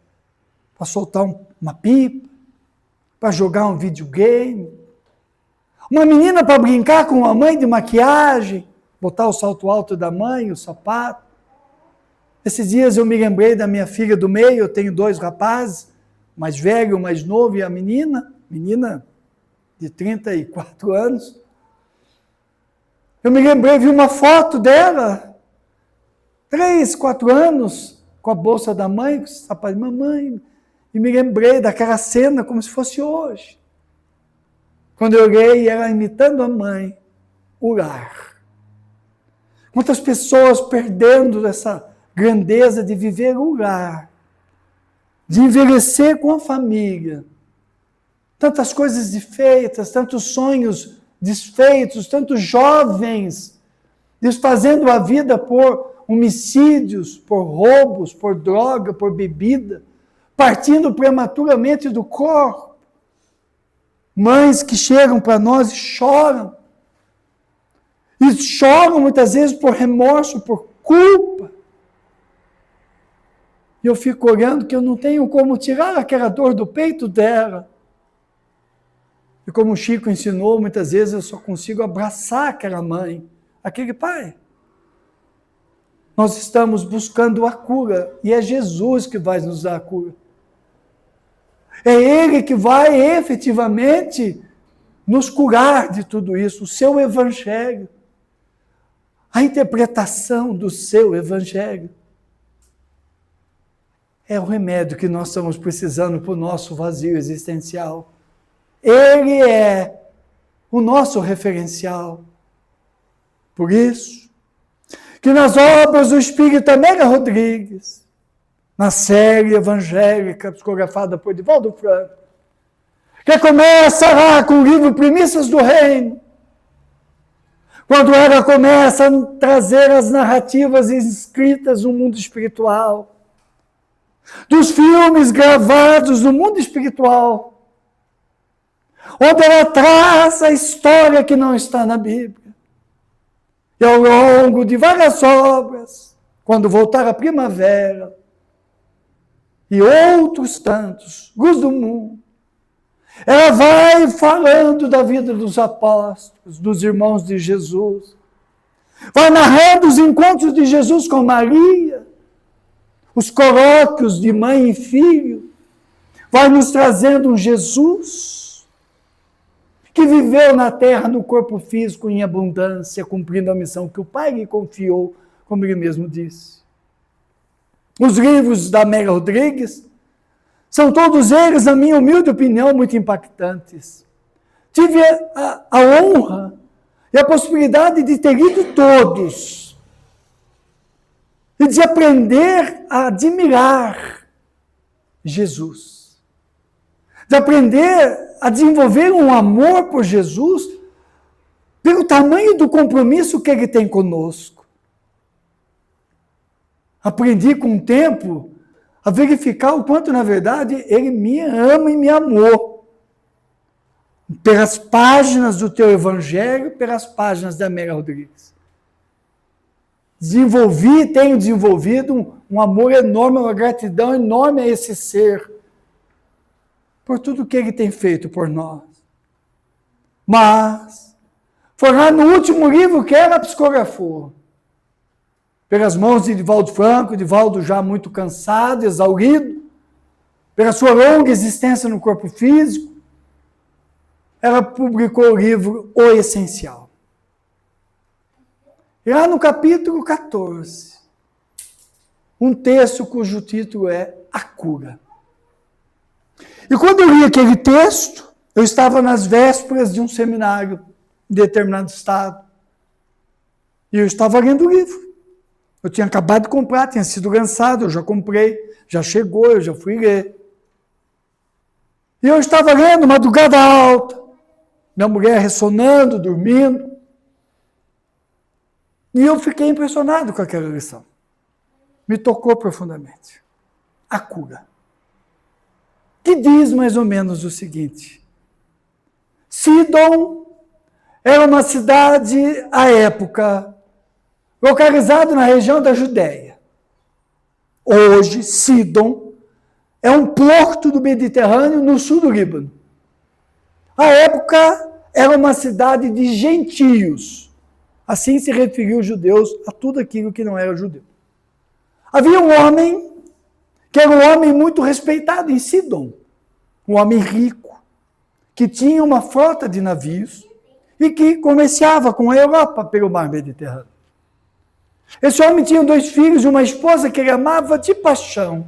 para soltar uma pipa, para jogar um videogame. Uma menina para brincar com a mãe de maquiagem, botar o salto alto da mãe, o sapato. Esses dias eu me lembrei da minha filha do meio, eu tenho 2 rapazes, o mais velho e o mais novo, e a menina de 34 anos. Eu me lembrei, vi uma foto dela, 3, 4 anos, com a bolsa da mãe, com o sapato de mamãe, e me lembrei daquela cena como se fosse hoje. Quando eu olhei, ela imitando a mãe, o lar. Quantas pessoas perdendo essa grandeza de viver o lar, de envelhecer com a família. Tantas coisas desfeitas, tantos sonhos desfeitos, tantos jovens desfazendo a vida por homicídios, por roubos, por droga, por bebida, partindo prematuramente do corpo. Mães que chegam para nós e choram. E choram muitas vezes por remorso, por culpa. E eu fico olhando que eu não tenho como tirar aquela dor do peito dela. E como o Chico ensinou, muitas vezes eu só consigo abraçar aquela mãe, aquele pai. Nós estamos buscando a cura, e é Jesus que vai nos dar a cura. É Ele que vai efetivamente nos curar de tudo isso, o seu Evangelho, a interpretação do seu Evangelho. É o remédio que nós estamos precisando para o nosso vazio existencial. Ele é o nosso referencial. Por isso, que nas obras do Espírito Amélia Rodrigues, na série evangélica psicografada por Divaldo Franco, que começa lá com o livro Primícias do Reino, quando ela começa a trazer as narrativas escritas no mundo espiritual, dos filmes gravados no mundo espiritual, onde ela traz a história que não está na Bíblia. E ao longo de várias obras, quando voltar a primavera, e outros tantos, Luz do Mundo, ela vai falando da vida dos apóstolos, dos irmãos de Jesus, vai narrando os encontros de Jesus com Maria, os colóquios de mãe e filho, vai nos trazendo um Jesus que viveu na terra no corpo físico em abundância, cumprindo a missão que o Pai lhe confiou, como ele mesmo disse. Os livros da Amélia Rodrigues são todos eles, na minha humilde opinião, muito impactantes. Tive a honra e a possibilidade de ter lido todos e de aprender a admirar Jesus, de aprender a desenvolver um amor por Jesus pelo tamanho do compromisso que ele tem conosco. Aprendi com o tempo a verificar o quanto, na verdade, ele me ama e me amou. Pelas páginas do teu Evangelho, pelas páginas da Amélia Rodrigues. Tenho desenvolvido um amor enorme, uma gratidão enorme a esse ser, por tudo que ele tem feito por nós. Mas, foi lá no último livro que ela psicografou, pelas mãos de Divaldo Franco, Divaldo já muito cansado, exaurido, pela sua longa existência no corpo físico, ela publicou o livro O Essencial. E lá no capítulo 14, um texto cujo título é A Cura. E quando eu li aquele texto, eu estava nas vésperas de um seminário em determinado estado. E eu estava lendo o livro. Eu tinha acabado de comprar, tinha sido lançado, eu já comprei, já chegou, eu já fui ler. E eu estava lendo, madrugada alta, minha mulher ressonando, dormindo. E eu fiquei impressionado com aquela lição. Me tocou profundamente. A cura. Que diz mais ou menos o seguinte: Sidom era uma cidade, à época, localizada na região da Judéia. Hoje, Sidom é um porto do Mediterrâneo no sul do Líbano. À época, era uma cidade de gentios. Assim se referiu os judeus a tudo aquilo que não era judeu. Havia um homem, que era um homem muito respeitado em Sidom, um homem rico, que tinha uma frota de navios e que comerciava com a Europa pelo mar Mediterrâneo. Esse homem tinha 2 filhos e uma esposa que ele amava de paixão.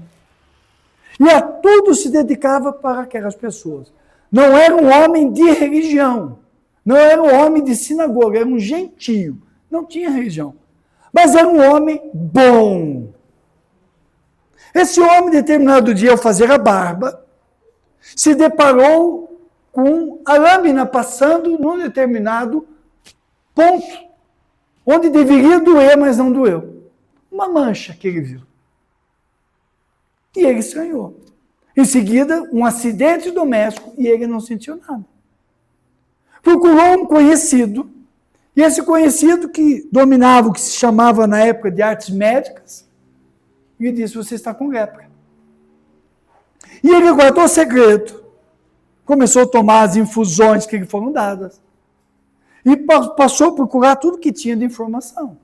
E a tudo se dedicava para aquelas pessoas. Não era um homem de religião, não era um homem de sinagoga, era um gentio, não tinha religião. Mas era um homem bom. Esse homem, determinado dia, ao fazer a barba, se deparou com a lâmina passando num determinado ponto, onde deveria doer, mas não doeu. Uma mancha que ele viu. E ele estranhou. Em seguida, um acidente doméstico e ele não sentiu nada. Procurou um conhecido, e esse conhecido que dominava o que se chamava na época de artes médicas, lhe disse: você está com lepra. E ele guardou o segredo. Começou a tomar as infusões que lhe foram dadas. E passou a procurar tudo que tinha de informação.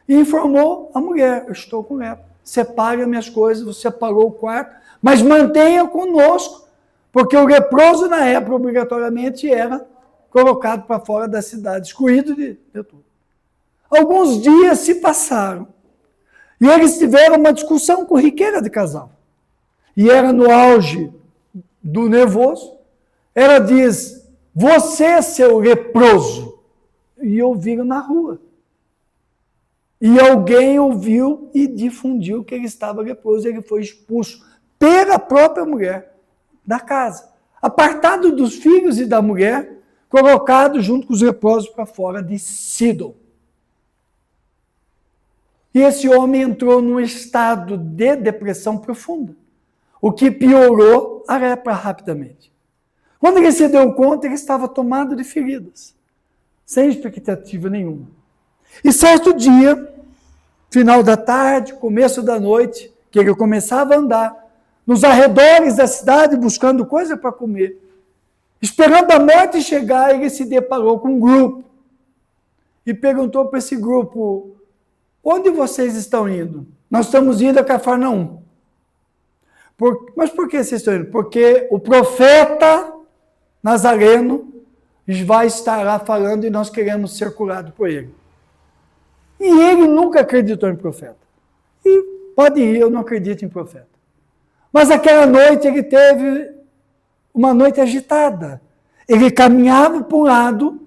E informou a mulher: eu estou com lepra. Separe as minhas coisas, você separou o quarto, mas mantenha conosco, porque o leproso na época obrigatoriamente era colocado para fora da cidade, excluído de tudo. Alguns dias se passaram e eles tiveram uma discussão corriqueira de casal. E era no auge do nervoso. Ela diz: você, seu leproso. E ouviram na rua. E alguém ouviu e difundiu que ele estava leproso. Ele foi expulso pela própria mulher da casa, apartado dos filhos e da mulher, colocado junto com os leprosos para fora de Sidom. E esse homem entrou num estado de depressão profunda, o que piorou a lepra rapidamente. Quando ele se deu conta, ele estava tomado de feridas, sem expectativa nenhuma. E certo dia, final da tarde, começo da noite, que ele começava a andar nos arredores da cidade buscando coisa para comer, esperando a morte chegar, ele se deparou com um grupo e perguntou para esse grupo: onde vocês estão indo? nós estamos indo a Cafarnaum. Mas por que vocês estão indo? Porque o profeta Nazareno vai estar lá falando e nós queremos ser curados por ele. E ele nunca acreditou em profeta. E pode ir, eu não acredito em profeta. Mas aquela noite ele teve uma noite agitada. Ele caminhava para um lado,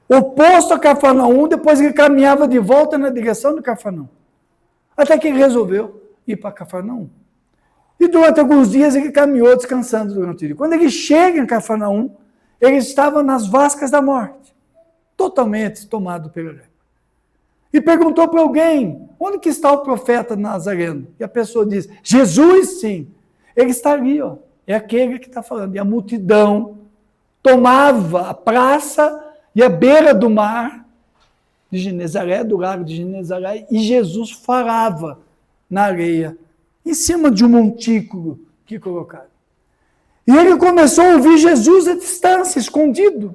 oposto a Cafarnaum, depois ele caminhava de volta na direção do Cafarnaum. Até que ele resolveu ir para Cafarnaum. E durante alguns dias ele caminhou descansando durante o dia. Quando ele chega em Cafarnaum, ele estava nas vascas da morte, totalmente tomado pela lepra. E perguntou para alguém, onde que está o profeta Nazareno? E a pessoa diz, Jesus, sim. Ele está ali, ó. É aquele que está falando. E a multidão tomava a praça e a beira do mar de Genezaré, do lago de Genezaré, e Jesus falava na areia, em cima de um montículo que colocaram. E ele começou a ouvir Jesus à distância, escondido.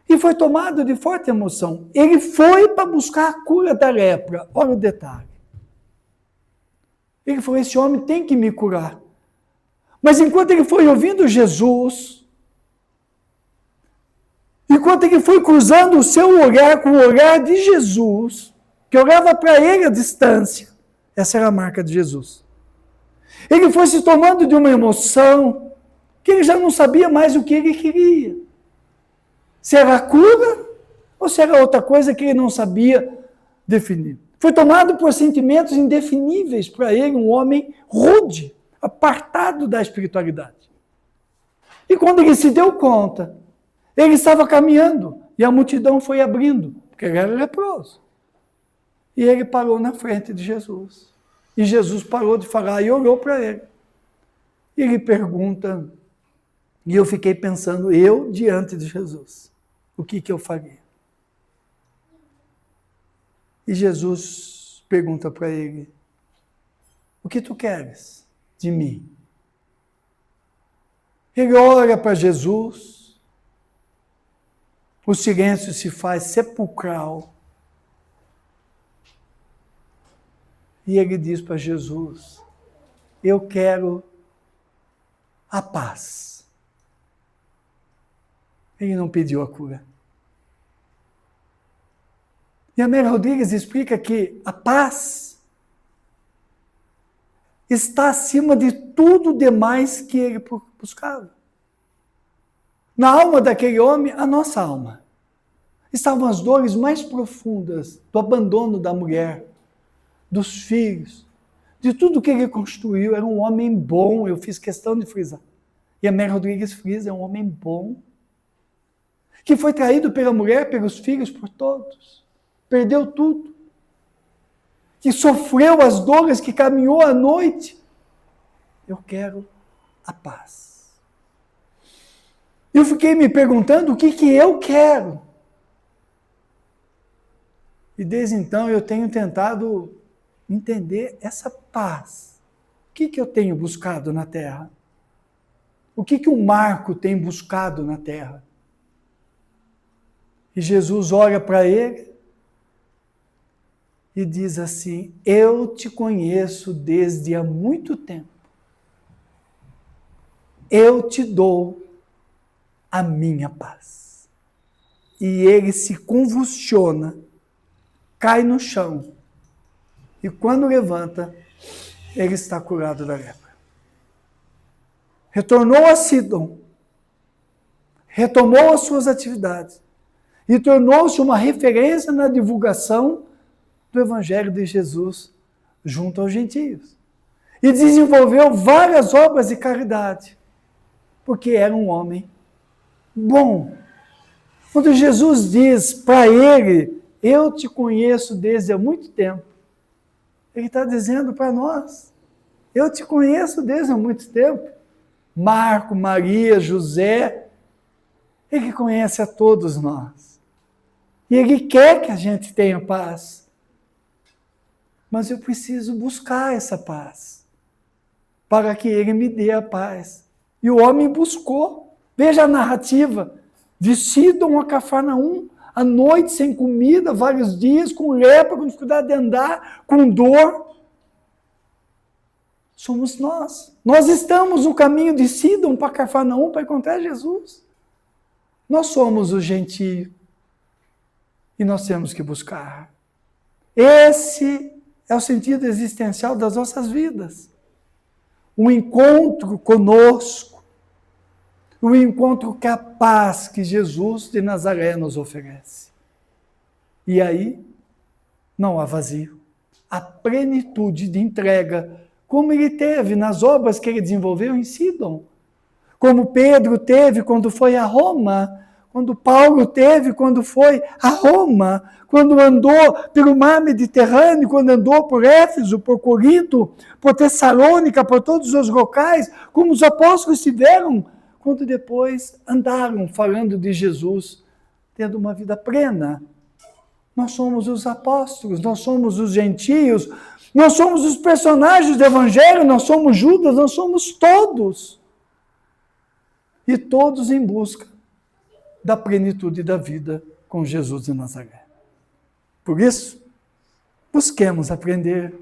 E foi tomado de forte emoção. Ele foi para buscar a cura da lepra. Olha o detalhe. Ele falou, esse homem tem que me curar. Mas enquanto ele foi ouvindo Jesus, enquanto ele foi cruzando o seu olhar com o olhar de Jesus, que olhava para ele à distância, essa era a marca de Jesus. Ele foi se tomando de uma emoção que ele já não sabia mais o que ele queria. Se era a cura ou se era outra coisa que ele não sabia definir. Foi tomado por sentimentos indefiníveis para ele, um homem rude, apartado da espiritualidade. E quando ele se deu conta, ele estava caminhando e a multidão foi abrindo, porque ele era leproso. E ele parou na frente de Jesus. E Jesus parou de falar e olhou para ele. E ele pergunta, e eu fiquei pensando, eu diante de Jesus, o que eu faria? E Jesus pergunta para ele, o que tu queres de mim? Ele olha para Jesus, o silêncio se faz sepulcral, e ele diz para Jesus, eu quero a paz. Ele não pediu a cura. E a Mary Rodrigues explica que a paz está acima de tudo demais que ele buscava. Na alma daquele homem, a nossa alma, estavam as dores mais profundas do abandono da mulher, dos filhos, de tudo que ele construiu. Era um homem bom, eu fiz questão de frisar. E a Mary Rodrigues frisa, é um homem bom, que foi traído pela mulher, pelos filhos, por todos. Perdeu tudo. Que sofreu as dores, que caminhou à noite. Eu quero a paz. Eu fiquei me perguntando o que eu quero. E desde então eu tenho tentado entender essa paz. O que eu tenho buscado na terra? O que o Marco tem buscado na terra? E Jesus olha para ele e diz assim, eu te conheço desde há muito tempo. Eu te dou a minha paz. E ele se convulsiona, cai no chão, e quando levanta, ele está curado da lepra. Retornou a Sidom, retomou as suas atividades, e tornou-se uma referência na divulgação do Evangelho de Jesus junto aos gentios. E desenvolveu várias obras de caridade, porque era um homem bom. Quando Jesus diz para ele, eu te conheço desde há muito tempo, ele está dizendo para nós, eu te conheço desde há muito tempo. Marco, Maria, José, ele conhece a todos nós. E ele quer que a gente tenha paz. Mas eu preciso buscar essa paz, para que ele me dê a paz. E o homem buscou. Veja a narrativa, de Sidom a Cafarnaum, à noite sem comida, vários dias, com lepra, com dificuldade de andar, com dor. Somos nós. Nós estamos no caminho de Sidom para Cafarnaum para encontrar Jesus. Nós somos o gentio. E nós temos que buscar. Esse é o sentido existencial das nossas vidas. Um encontro conosco. Um encontro capaz que Jesus de Nazaré nos oferece. E aí, não há vazio. A plenitude de entrega, como ele teve nas obras que ele desenvolveu em Sidom. Como Pedro teve quando foi a Roma. Quando Paulo teve quando foi a Roma. Quando andou pelo mar Mediterrâneo, quando andou por Éfeso, por Corinto, por Tessalônica, por todos os locais. Como os apóstolos tiveram quando depois andaram falando de Jesus, tendo uma vida plena. Nós somos os apóstolos, nós somos os gentios, nós somos os personagens do Evangelho, nós somos Judas, nós somos todos. E todos em busca da plenitude da vida com Jesus de Nazaré. Por isso, busquemos aprender,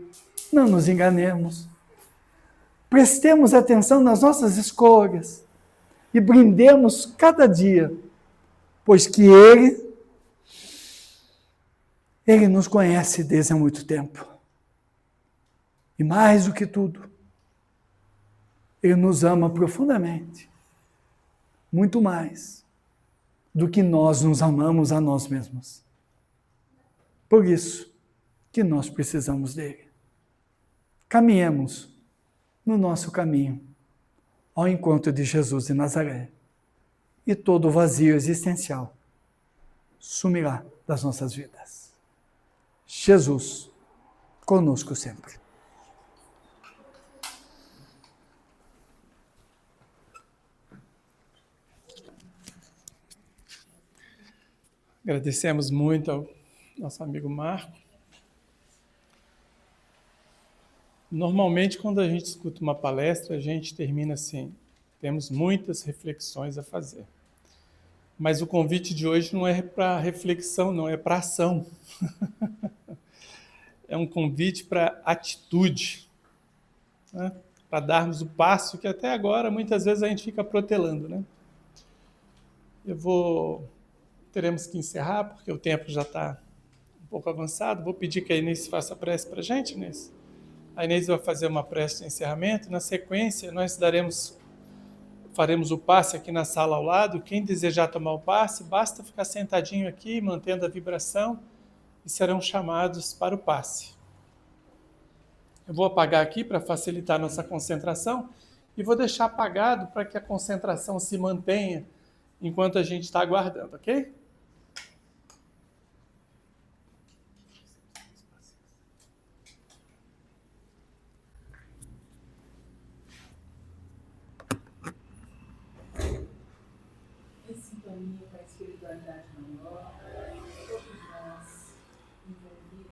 não nos enganemos. Prestemos atenção nas nossas escolhas e brindemos cada dia, pois que Ele nos conhece desde há muito tempo. E mais do que tudo, Ele nos ama profundamente, muito mais do que nós nos amamos a nós mesmos. Por isso que nós precisamos dele. Caminhemos no nosso caminho ao encontro de Jesus de Nazaré. E todo o vazio existencial sumirá das nossas vidas. Jesus conosco sempre. Agradecemos muito ao nosso amigo Marco. Normalmente, quando a gente escuta uma palestra, a gente termina assim, temos muitas reflexões a fazer. Mas o convite de hoje não é para reflexão, não, é para ação. É um convite para atitude, né? Para darmos o passo que até agora, muitas vezes, a gente fica protelando, né? Teremos que encerrar, porque o tempo já está um pouco avançado. Vou pedir que a Inês faça a prece para a gente, Inês. A Inês vai fazer uma prece de encerramento. Na sequência, nós faremos o passe aqui na sala ao lado. Quem desejar tomar o passe, basta ficar sentadinho aqui, mantendo a vibração, e serão chamados para o passe. Eu vou apagar aqui para facilitar a nossa concentração e vou deixar apagado para que a concentração se mantenha enquanto a gente está aguardando, ok? Em sintonia com a espiritualidade maior,